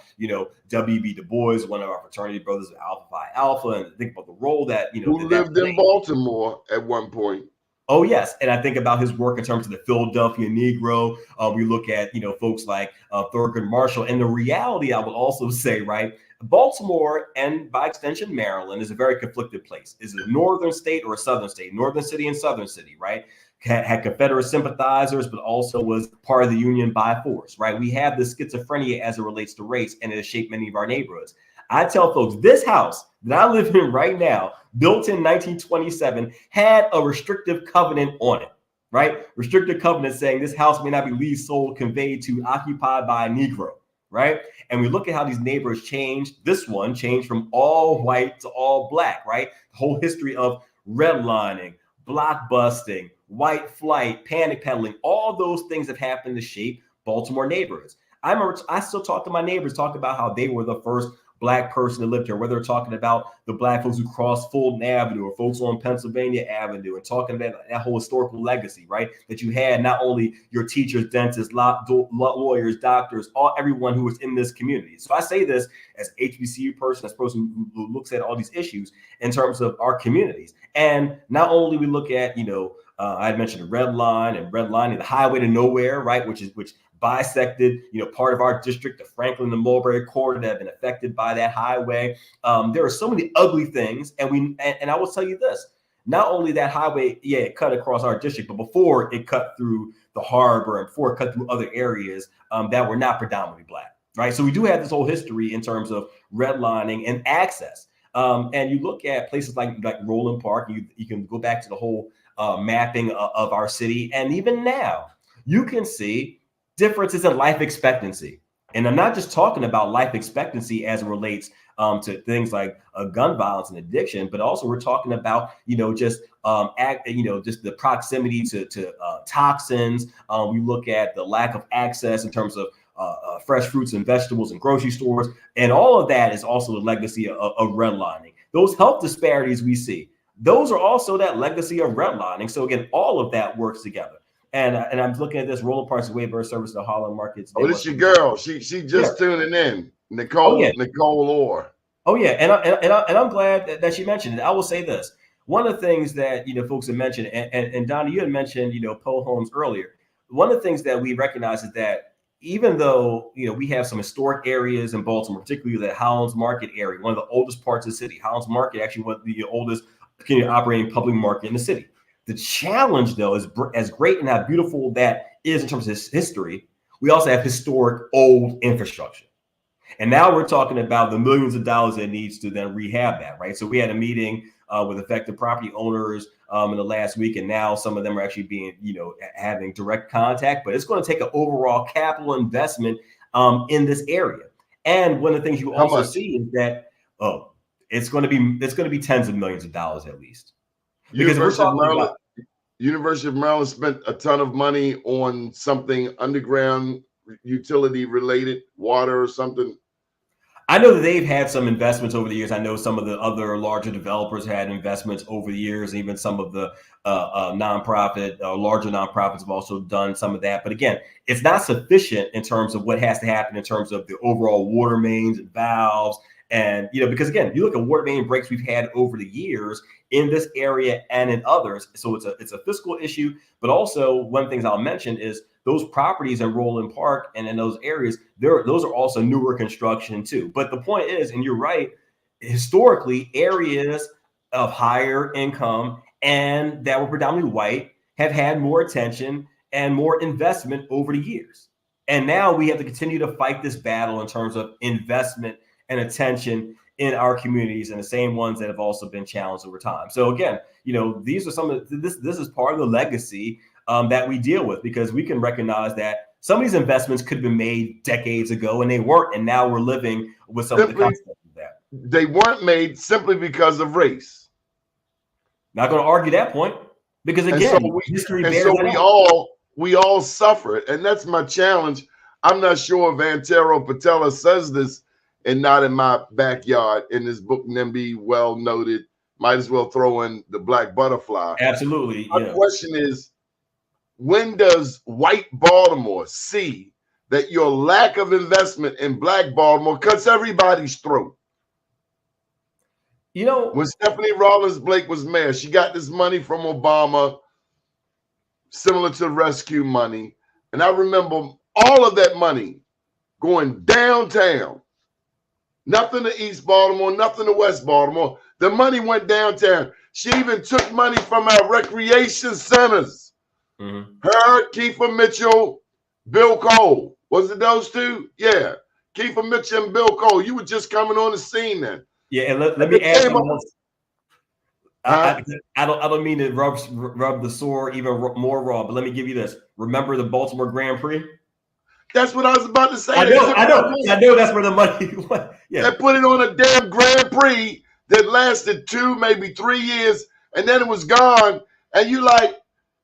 W.B. Du Bois, one of our fraternity brothers of Alpha Phi Alpha, and think about the role that, who lived in Baltimore at one point. Oh, yes. And I think about his work in terms of the Philadelphia Negro. We look at, folks like Thurgood Marshall. And the reality, I would also say, right, Baltimore and by extension, Maryland is a very conflicted place. Is it a northern state or a southern state? Northern city and southern city, right? Had Confederate sympathizers, but also was part of the Union by force, right? We have this schizophrenia as it relates to race, and it has shaped many of our neighborhoods. I tell folks, this house that I live in right now, built in 1927, had a restrictive covenant on it, right? Restrictive covenant saying this house may not be leased, sold, conveyed to, occupied by a Negro, right? And we look at how these neighborhoods changed. This one changed from all white to all black, right? The whole history of redlining, block busting, white flight, panic peddling, all those things have happened to shape Baltimore neighborhoods. I remember I still talk to my neighbors, talk about how they were the first Black person that lived here, whether they're talking about the Black folks who crossed Fulton Avenue or folks on Pennsylvania Avenue, and talking about that whole historical legacy, right? That you had not only your teachers, dentists, lawyers, doctors, everyone who was in this community. So I say this as an HBCU person, as a person who looks at all these issues in terms of our communities. And not only we look at, I had mentioned the red line and redlining, the highway to nowhere, right? Which bisected, part of our district, the Franklin and Mulberry corridor that have been affected by that highway. There are so many ugly things. And I will tell you this, not only that highway, it cut across our district, but before it cut through the harbor and before it cut through other areas that were not predominantly Black, right? So we do have this whole history in terms of redlining and access. And you look at places like Roland Park, you can go back to the whole mapping of our city. And even now, you can see differences in life expectancy. And I'm not just talking about life expectancy as it relates to things like gun violence and addiction, but also we're talking about, just the proximity to toxins. We look at the lack of access in terms of fresh fruits and vegetables in grocery stores. And all of that is also the legacy of redlining. Those health disparities we see, those are also that legacy of redlining. So again, all of that works together. And I'm looking at this Roller Parks Wayburn service to Harlem markets. Oh, this your girl. She just tuning in. Nicole Orr. Oh yeah, and I'm glad that she mentioned it. I will say this: one of the things that folks have mentioned, and Donna, you had mentioned Poe homes earlier. One of the things that we recognize is that even though we have some historic areas in Baltimore, particularly the Highlands Market area, one of the oldest parts of the city. Highlands Market actually one of the oldest operating public market in the city. The challenge, though, is as great and how beautiful that is in terms of history. We also have historic old infrastructure. And now we're talking about the millions of dollars that needs to then rehab that, right? So we had a meeting with affected property owners in the last week, and now some of them are actually being, having direct contact. But it's going to take an overall capital investment in this area. And one of the things you also see is that it's going to be tens of millions of dollars at least. Because University of Maryland spent a ton of money on something underground utility related, water or something. I know that they've had some investments over the years. I know some of the other larger developers had investments over the years. Even some of the larger nonprofits have also done some of that. But again, it's not sufficient in terms of what has to happen in terms of the overall water mains and valves. And, because again, you look at water main breaks we've had over the years in this area and in others. So it's a fiscal issue. But also one of the things I'll mention is those properties in Roland Park and in those areas, those are also newer construction too. But the point is, and you're right, historically, areas of higher income and that were predominantly white have had more attention and more investment over the years. And now we have to continue to fight this battle in terms of investment and attention in our communities, and the same ones that have also been challenged over time. So again, these are some of this is part of the legacy that we deal with, because we can recognize that some of these investments could have been made decades ago and they weren't, and now we're living with some of the consequences of that. They weren't made simply because of race. Not going to argue that point, because again, we all suffer it, and that's my challenge. I'm not sure if Antero Patella says this and Not in My Backyard in this book, NIMBY, well noted. Might as well throw in The Black Butterfly. Absolutely. My question is, when does white Baltimore see that your lack of investment in black Baltimore cuts everybody's throat? When Stephanie Rawlins Blake was mayor, she got this money from Obama, similar to rescue money. And I remember all of that money going downtown. Nothing to East Baltimore, nothing to West Baltimore. The money went downtown. She even took money from our recreation centers. Mm-hmm. Her, Kiefer Mitchell, Bill Cole. Was it those two? Yeah. Kiefer Mitchell and Bill Cole. You were just coming on the scene then. Yeah, and let me add something else. I don't mean to rub the sore even more raw, but let me give you this. Remember the Baltimore Grand Prix? That's what I was about to say. I know that's where the money went. Yeah. They put it on a damn Grand Prix that lasted 2, maybe 3 years, and then it was gone. And you like,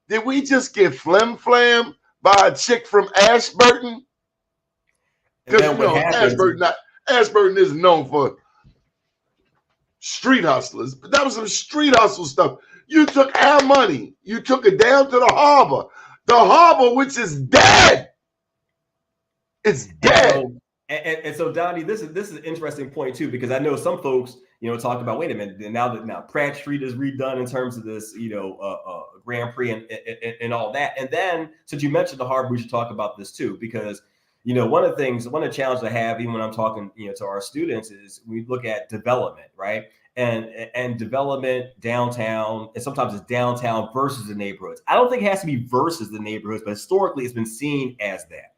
did we just get flim-flam by a chick from Ashburton? Because Ashburton isn't known for street hustlers, but that was some street hustle stuff. You took our money. You took it down to the harbor. The harbor, which is dead. It's dead. And so, Donnie, this is an interesting point too, because I know some folks, talk about, wait a minute, now Pratt Street is redone in terms of this, Grand Prix and all that. And then, since you mentioned the harbor, we should talk about this too, because one of the challenges I have, even when I'm talking, to our students, is we look at development, right? And development downtown, and sometimes it's downtown versus the neighborhoods. I don't think it has to be versus the neighborhoods, but historically it's been seen as that.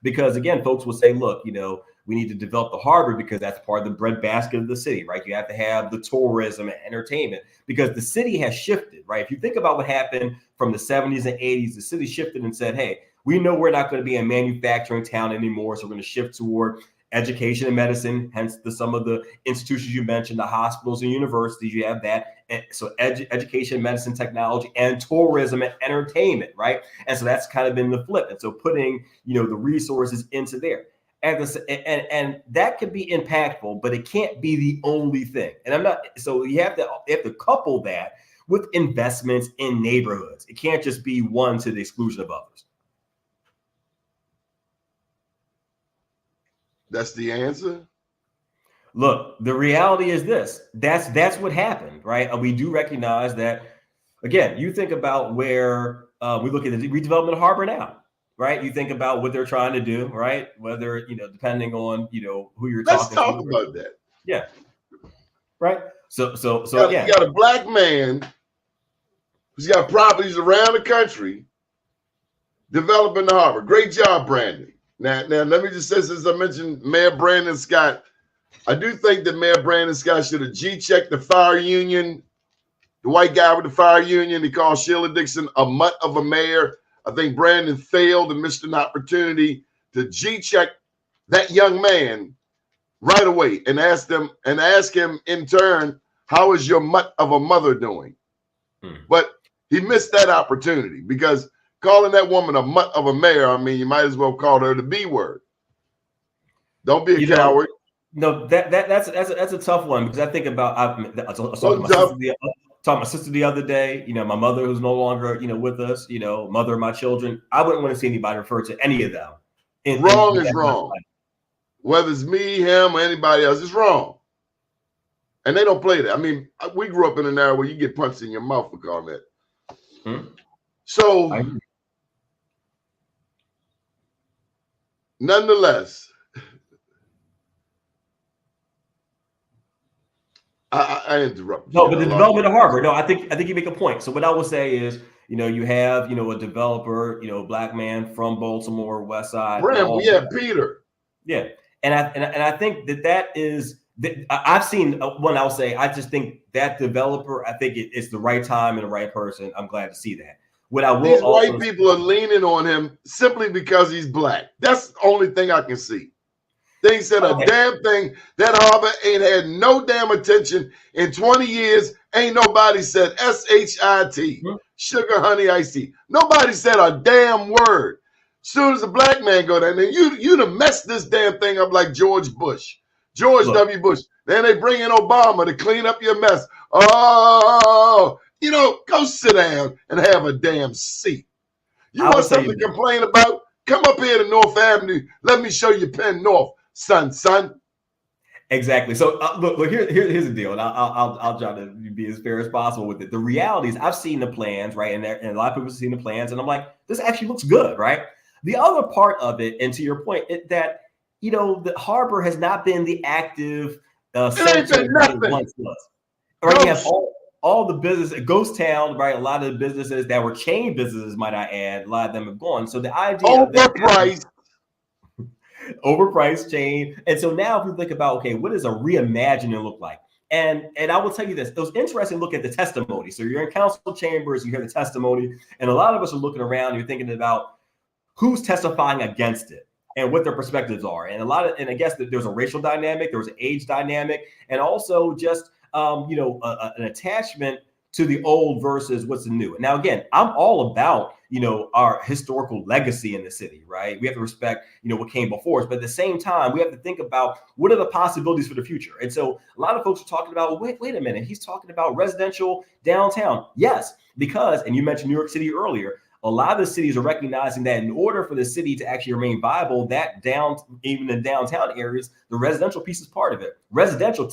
Because again, folks will say, look, we need to develop the harbor because that's part of the breadbasket of the city, right? You have to have the tourism and entertainment because the city has shifted, right? If you think about what happened from the 70s and 80s, the city shifted and said, hey, we know we're not going to be a manufacturing town anymore. So we're going to shift toward education and medicine, hence some of the institutions you mentioned, the hospitals and universities, you have that. And so education, medicine, technology, and tourism and entertainment, right? And so that's kind of been the flip. And so putting, the resources into there. And that could be impactful, but it can't be the only thing. And so you have to couple that with investments in neighborhoods. It can't just be one to the exclusion of others. That's the answer. Look, the reality is this. That's what happened, right? We do recognize that. Again, you think about where we look at the redevelopment of Harbor now, right? You think about what they're trying to do, right? Whether, depending on, who you're Let's talking talk to. about that. Yeah. Right. So you got a black man who's got properties around the country developing the harbor. Great job, Brandon. Now, let me just say, since I mentioned Mayor Brandon Scott, I do think that Mayor Brandon Scott should have G-checked the fire union, the white guy with the fire union. He called Sheila Dixon a mutt of a mayor. I think Brandon failed and missed an opportunity to G-check that young man right away and ask him in turn, how is your mutt of a mother doing? But he missed that opportunity, because calling that woman a mutt of a mayor, I mean, you might as well call her the B word. Don't be a coward. No, that's a tough one, because I think about I was talking to my sister the other day. My mother, who's no longer with us. Mother of my children. I wouldn't want to see anybody refer to any of them. Wrong is wrong. Whether it's me, him, or anybody else, it's wrong. And they don't play that. I mean, we grew up in an era where you get punched in your mouth for calling that. So, nonetheless, I interrupt. No, but the development of Harbor. No, I think you make a point. So what I will say is, you have a developer, black man from Baltimore, West Side. We have Peter. Yeah, and I think that is. I've seen one. I'll say I just think that developer. I think it's the right time and the right person. I'm glad to see that. What I will. These white people are leaning on him simply because he's black. That's the only thing I can see. They said a damn thing. That harbor ain't had no damn attention in 20 years. Ain't nobody said SHIT, sugar, honey, iced tea. Nobody said a damn word. Soon as a black man go down there, you'd have messed this damn thing up like George W. Bush. Then they bring in Obama to clean up your mess. Oh, go sit down and have a damn seat. You want something to complain about? Come up here to North Avenue. Let me show you Penn North, son. Exactly. So look. Here's the deal, and I'll try to be as fair as possible with it. The reality is, I've seen the plans, right, and a lot of people have seen the plans, and I'm like, this actually looks good, right? The other part of it, and to your point, that the harbor has not been the active center that it once was. Right? You have all the business, ghost town, right? A lot of the businesses that were chain businesses, might I add, a lot of them have gone. So the idea overpriced chain. And so now if we think about, okay, what does a reimagining look like? And I will tell you this, it was interesting to look at the testimony. So you're in council chambers, you hear the testimony, and a lot of us are looking around, you're thinking about who's testifying against it and what their perspectives are. And I guess that there's a racial dynamic, there was an age dynamic, and also just, an attachment to the old versus what's the new. Now, again, I'm all about, our historical legacy in the city, right? We have to respect, what came before us, but at the same time, we have to think about what are the possibilities for the future. And so a lot of folks are talking about, wait a minute, he's talking about residential downtown. Yes, because, and you mentioned New York City earlier, a lot of the cities are recognizing that in order for the city to actually remain viable, even in downtown areas, the residential piece is part of it. Residential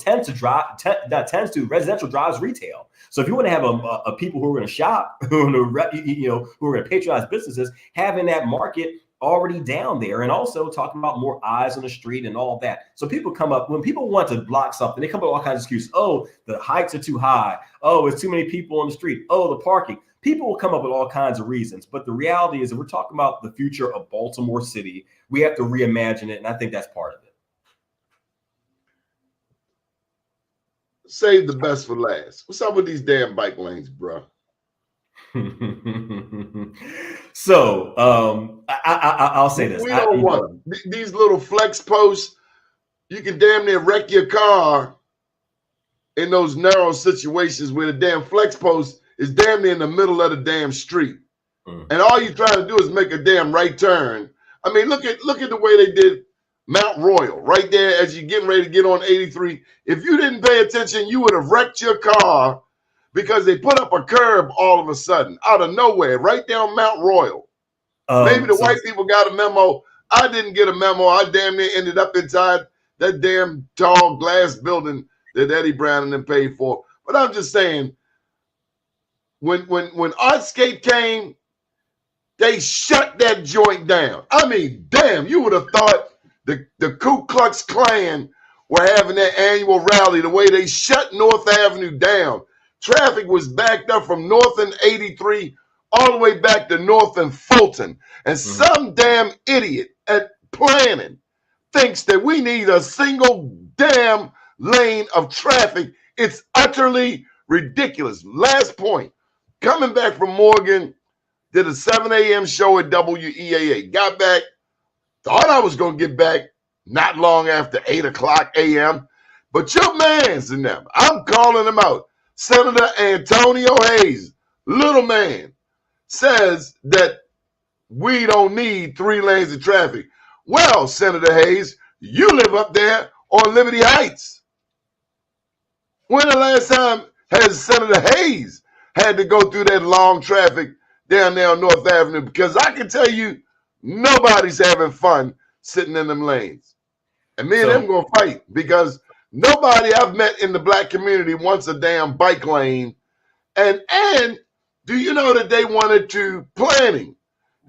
residential drives retail. So if you want to have a people who are going to shop, who are going to patronize businesses, having that market already down there, and also talking about more eyes on the street and all that. So people come up, when people want to block something, they come up with all kinds of excuses. Oh, the heights are too high. Oh, it's too many people on the street. Oh, the parking. People will come up with all kinds of reasons, but the reality is that we're talking about the future of Baltimore City. We have to reimagine it, and I think that's part of it. Save the best for last. What's up with these damn bike lanes, bro? So I'll say this. We don't want them. These little flex posts. You can damn near wreck your car in those narrow situations where the damn flex post is damn near in the middle of the damn street. And all you're trying to do is make a damn right turn. I mean, look at the way they did Mount Royal right there as you're getting ready to get on 83. If you didn't pay attention, you would have wrecked your car because they put up a curb all of a sudden out of nowhere, right down Mount Royal. Maybe the white people got a memo. I didn't get a memo. I damn near ended up inside that damn tall glass building that Eddie Brown and them paid for. But I'm just saying, when Artscape came, they shut that joint down. I mean, damn, you would have thought the Ku Klux Klan were having their annual rally the way they shut North Avenue down. Traffic was backed up from North and 83 all the way back to North and Fulton. And some damn idiot at planning thinks that we need a single damn lane of traffic. It's utterly ridiculous. Last point. Coming back from Morgan, did a 7 a.m. show at WEAA. Got back, thought I was going to get back not long after 8 o'clock a.m. But your man's in them. I'm calling him out. Senator Antonio Hayes, little man, says that we don't need 3 lanes of traffic. Well, Senator Hayes, you live up there on Liberty Heights. When the last time has Senator Hayes had to go through that long traffic down there on North Avenue? Because I can tell you, nobody's having fun sitting in them lanes. And me and them going to fight, because nobody I've met in the black community wants a damn bike lane. And do you know that they wanted to planning?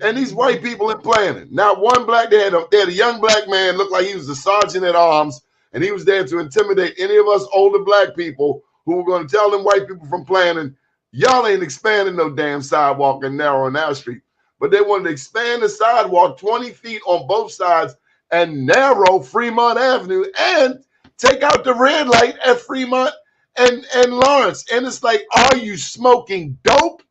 And these white people in planning. Now, one black, they had a young black man, looked like he was the sergeant at arms, and he was there to intimidate any of us older black people who were going to tell them white people from planning, y'all ain't expanding no damn sidewalk and narrowing our street. But they wanted to expand the sidewalk 20 feet on both sides and narrow Fremont Avenue and take out the red light at Fremont and Lawrence. And it's like, are you smoking dope?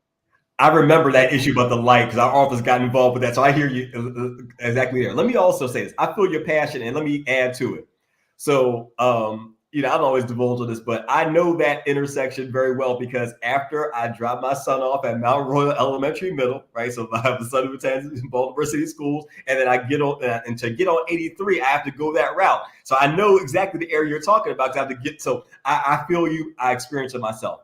I remember that issue about the light because our office got involved with that. So I hear you exactly there. Let me also say this. I feel your passion, and let me add to it. So, I don't always divulge on this, but I know that intersection very well because after I drop my son off at Mount Royal Elementary Middle, right? So I have a son who attends Baltimore City Schools, and then I get on, and to get on 83, I have to go that route. So I know exactly the area you're talking about. I have to get, so I feel you, I experience it myself.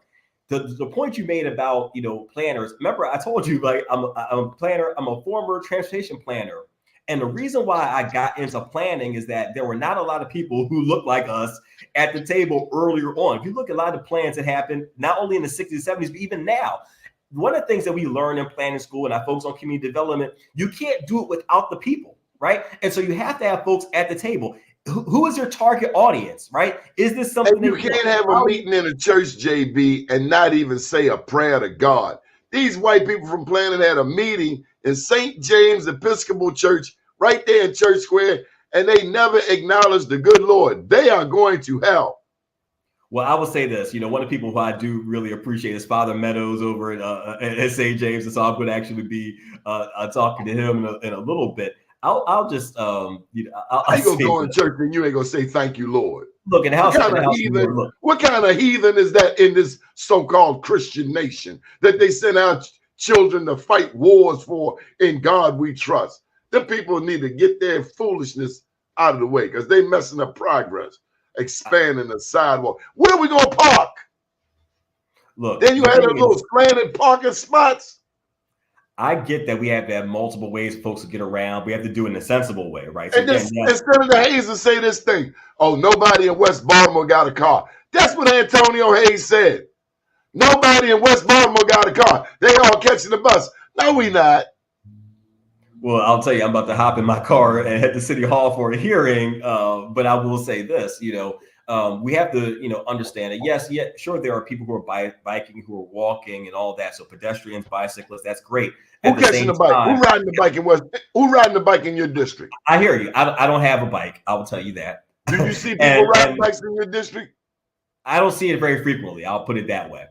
The point you made about, planners, remember I told you, like, I'm a planner, I'm a former transportation planner. And the reason why I got into planning is that there were not a lot of people who looked like us at the table earlier on. If you look at a lot of plans that happened, not only in the 60s, 70s, but even now, one of the things that we learn in planning school and our folks on community development, you can't do it without the people, right? And so you have to have folks at the table. Who is your target audience, right? Is this something and you can't have a meeting in a church, JB, and not even say a prayer to God? These white people from planning had a meeting in St. James Episcopal Church right there in Church Square, and they never acknowledged the good Lord. They are going to hell. Well, I will say this, one of the people who I do really appreciate is Father Meadows over at St. James, and so I'm going to actually be talking to him in a little bit. I'll just, I'll you gonna go in church and you ain't gonna say thank you, Lord? Look, in house, what kind of heathen is that in this so-called Christian nation that they send out children to fight wars for? In God we trust. The people need to get their foolishness out of the way because they messing up progress, expanding the sidewalk. Where are we gonna park? Look, then you had those planted parking spots. I get that we have to have multiple ways for folks to get around. We have to do it in a sensible way, right? So and then Senator Hayes will say this thing, oh, nobody in West Baltimore got a car. That's what Antonio Hayes said. Nobody in West Baltimore got a car. They all catching the bus. No, we not. Well, I'll tell you, I'm about to hop in my car and head to City Hall for a hearing. But I will say this, we have to, understand that. Yes, sure, there are people who are biking, who are walking, and all that. So pedestrians, bicyclists, that's great. Who catching the bike? Who riding the bike in Who riding the bike in your district? I hear you. I don't have a bike. I will tell you that. Do you see people riding bikes in your district? I don't see it very frequently. I'll put it that way.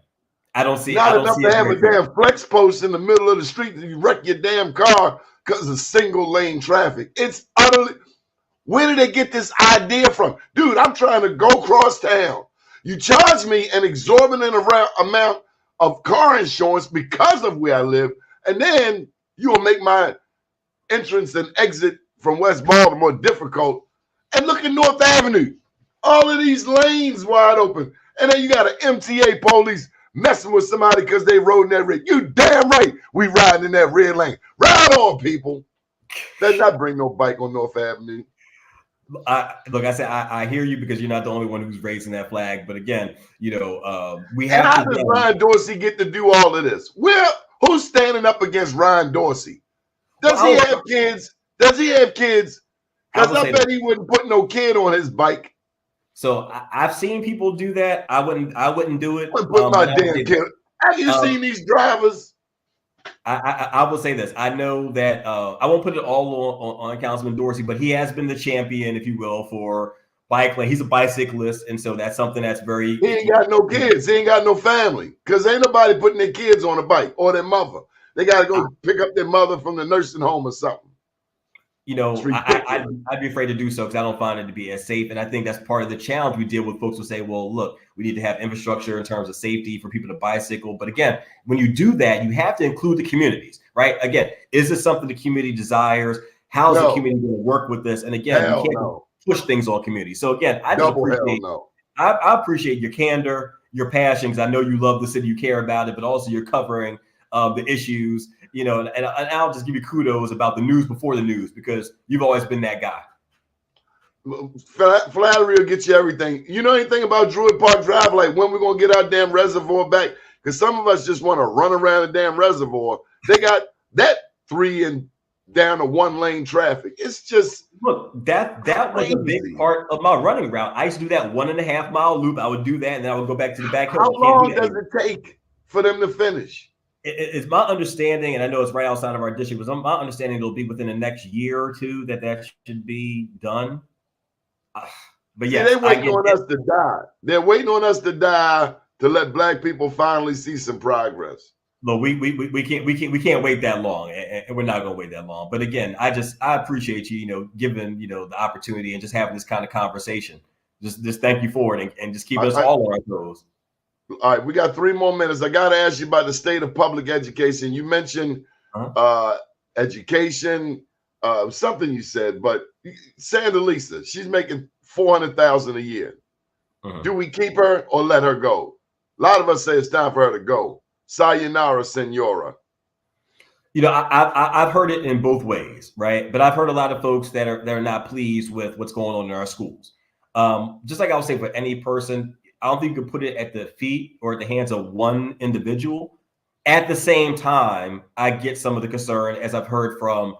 I don't see. Not I don't enough see to it have a damn flex post in the middle of the street and you wreck your damn car because of single lane traffic. It's utterly. Where did they get this idea from? Dude, I'm trying to go cross town. You charge me an exorbitant amount of car insurance because of where I live, and then you will make my entrance and exit from West Baltimore difficult. And look at North Avenue. All of these lanes wide open. And then you got an MTA police messing with somebody because they rode in that red. You damn right we riding in that red lane. Ride on, people. Let's not bring no bike on North Avenue. Look, I said I hear you because you're not the only one who's raising that flag. But again, we And have how to. does Ryan Dorsey get to do all of this? Well, who's standing up against Ryan Dorsey? Does he have kids? Does he have kids? Because I bet he wouldn't put no kid on his bike. So I've seen people do that. I wouldn't do it. I wouldn't put my damn kid. Have you seen these drivers? I will say this. I know that I won't put it all on Councilman Dorsey, but he has been the champion, if you will, for bike lane. He's a bicyclist, and so that's something that's very. He ain't got no kids. He ain't got no family because ain't nobody putting their kids on a bike or their mother. They got to go pick up their mother from the nursing home or something. I'd be afraid to do so because I don't find it to be as safe. And I think that's part of the challenge we deal with. Folks will say, well, look, we need to have infrastructure in terms of safety for people to bicycle. But again, when you do that, you have to include the communities, right? Again, is this something the community desires? How is the community going to work with this? And again, you can't push things on communities. So again, I appreciate your candor, your passion, because I know you love the city, you care about it, but also you're covering the issues. And I'll just give you kudos about the news before the news because you've always been that guy. Flattery will get you everything. You know anything about Druid Park Drive? Like when we're going to get our damn reservoir back? Because some of us just want to run around the damn reservoir. They got that 3 and down to 1 lane traffic. It's just that was a big part of my running route. I used to do that 1.5 mile loop. I would do that, and then I would go back to the back. How long does it take for them to finish? It's my understanding, and I know it's right outside of our district, but my understanding it'll be within the next year or two that should be done. But yeah, they're waiting on us to die. They're waiting on us to die to let Black people finally see some progress. But we can't wait that long, and we're not going to wait that long. But again, I appreciate you, giving the opportunity and just having this kind of conversation. Just thank you for it, and just keep us all on our toes. All right, we got 3 more minutes. I got to ask you about the state of public education. You mentioned education, something you said, but Sandra Lisa, she's making $400,000 a year. Do we keep her or let her go? A lot of us say it's time for her to go. Sayonara, senora. I've heard it in both ways, right? But I've heard a lot of folks that are not pleased with what's going on in our schools. Just like I would say for any person, I don't think you could put it at the feet or at the hands of one individual. At the same time, I get some of the concern, as I've heard from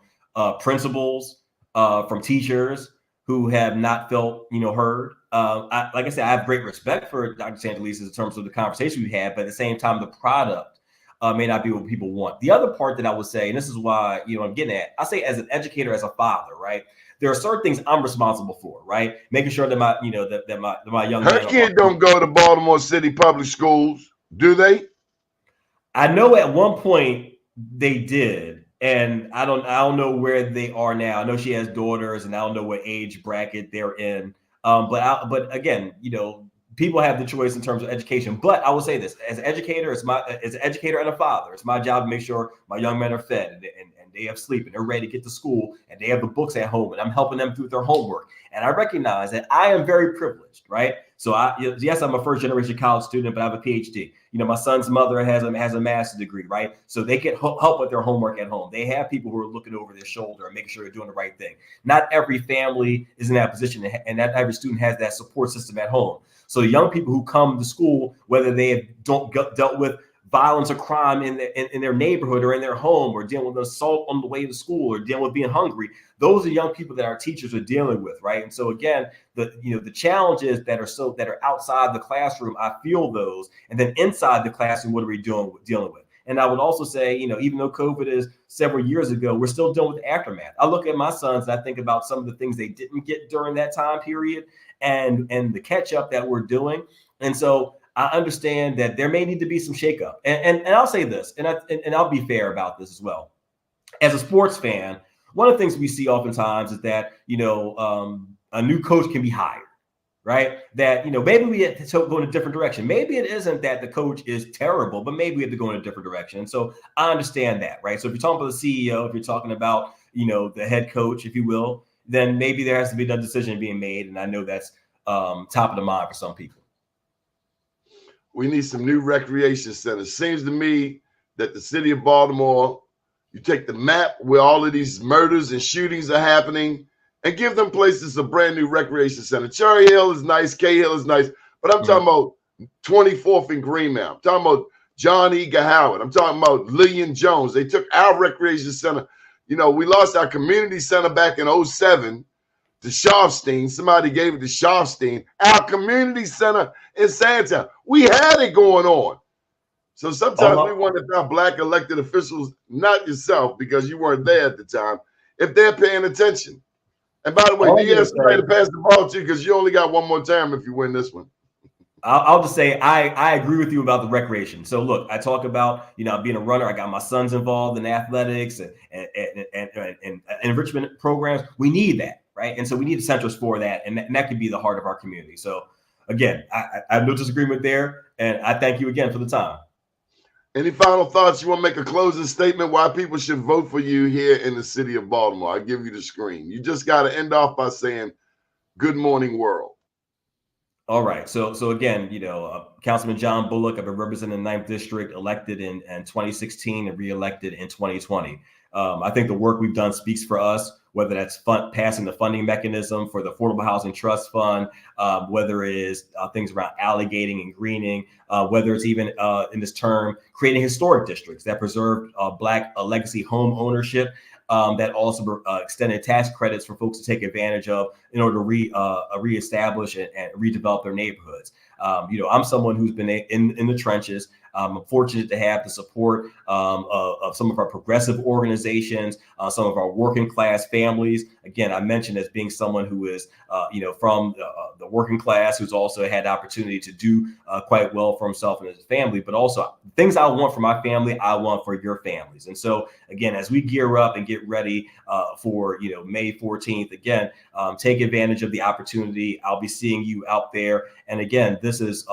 principals, from teachers who have not felt, heard. Like I said, I have great respect for Dr. Santelises in terms of the conversation we had, but at the same time, the product may not be what people want. The other part that I would say, and this is why, I'm getting at, I say as an educator, as a father, right? There are certain things I'm responsible for, right? Making sure that my, that my young her kid don't go to Baltimore City public schools, do they? I know at one point they did, and I don't know where they are now. I know she has daughters, and I don't know what age bracket they're in. But again, people have the choice in terms of education. But I will say this: as an educator, as an educator and a father, it's my job to make sure my young men are fed and they have sleep and they're ready to get to school and they have the books at home and I'm helping them through their homework. And I recognize that I am very privileged, right? So yes, I'm a first generation college student, but I have a PhD. My son's mother has a master's degree, right? So they can help with their homework at home. They have people who are looking over their shoulder and making sure they're doing the right thing. Not every family is in that position, and not every student has that support system at home. So the young people who come to school, whether they have dealt with violence or crime in their neighborhood or in their home, or dealing with assault on the way to school, or dealing with being hungry, those are young people that our teachers are dealing with, right? And so again, the challenges that are outside the classroom, I feel those, and then inside the classroom, what are we dealing with? And I would also say, even though COVID is several years ago, we're still dealing with the aftermath. I look at my sons and I think about some of the things they didn't get during that time period, and the catch up that we're doing. And so I understand that there may need to be some shakeup. And I'll say this, and I'll be fair about this as well. As a sports fan, one of the things we see oftentimes is that, a new coach can be hired, right? That, maybe we have to go in a different direction. Maybe it isn't that the coach is terrible, but maybe we have to go in a different direction. And so I understand that, right? So if you're talking about the CEO, if you're talking about, the head coach, if you will, then maybe there has to be a decision being made. And I know that's top of the mind for some people. we need some new recreation centers. Seems to me that the city of Baltimore, you take the map where all of these murders and shootings are happening and give them places a brand new recreation center. Cherry Hill is nice, Cahill is nice, but I'm talking about 24th and Greenmount. I'm talking about John E. Howard. I'm talking about Lillian Jones. They took our recreation center. You know, we lost our community center back in 07 to Sharfstein. Somebody gave it to Sharfstein. Our community center in Sandtown. We had it going on. So sometimes we wonder if our black elected officials, not yourself, because you weren't there at the time, if they're paying attention. And by the way, do you have somebody to pass the ball to? Because you only got one more time if you win this one. I'll just say I agree with you about the recreation. So look, I talk about, you know, being a runner. I got my sons involved in athletics and enrichment programs. We need that, right? And so we need centers for that, and that could be the heart of our community. So again, I have no disagreement there, and I thank you again for the time. Any final thoughts? You want to make a closing statement why people should vote for you here in the city of Baltimore? I give you the screen. You just got to end off by saying, "Good morning, world." All right. So again, you know, Councilman John Bullock, I've been representing the 9th District, elected in 2016 and reelected in 2020. I think the work we've done speaks for us, whether that's passing the funding mechanism for the Affordable Housing Trust Fund, whether it is things around alligating and greening, whether it's even in this term, creating historic districts that preserve Black legacy home ownership, that also extended tax credits for folks to take advantage of in order to reestablish and redevelop their neighborhoods. You know, I'm someone who's been in the trenches. I'm fortunate to have the support of some of our progressive organizations, some of our working class families. Again, I mentioned as being someone who is, you know, from the working class, who's also had the opportunity to do quite well for himself and his family, but also things I want for my family, I want for your families. And so, again, as we gear up and get ready for, you know, May 14th, again, take advantage of the opportunity. I'll be seeing you out there. And again, this is,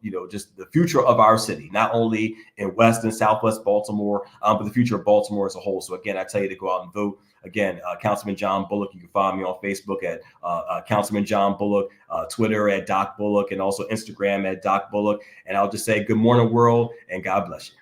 you know, just the future of our city, not only in West and Southwest Baltimore, but the future of Baltimore as a whole. So again, I tell you to go out and vote. Again, Councilman John Bullock, you can find me on Facebook at Councilman John Bullock, Twitter at Doc Bullock, and also Instagram at Doc Bullock. And I'll just say good morning, world, and God bless you.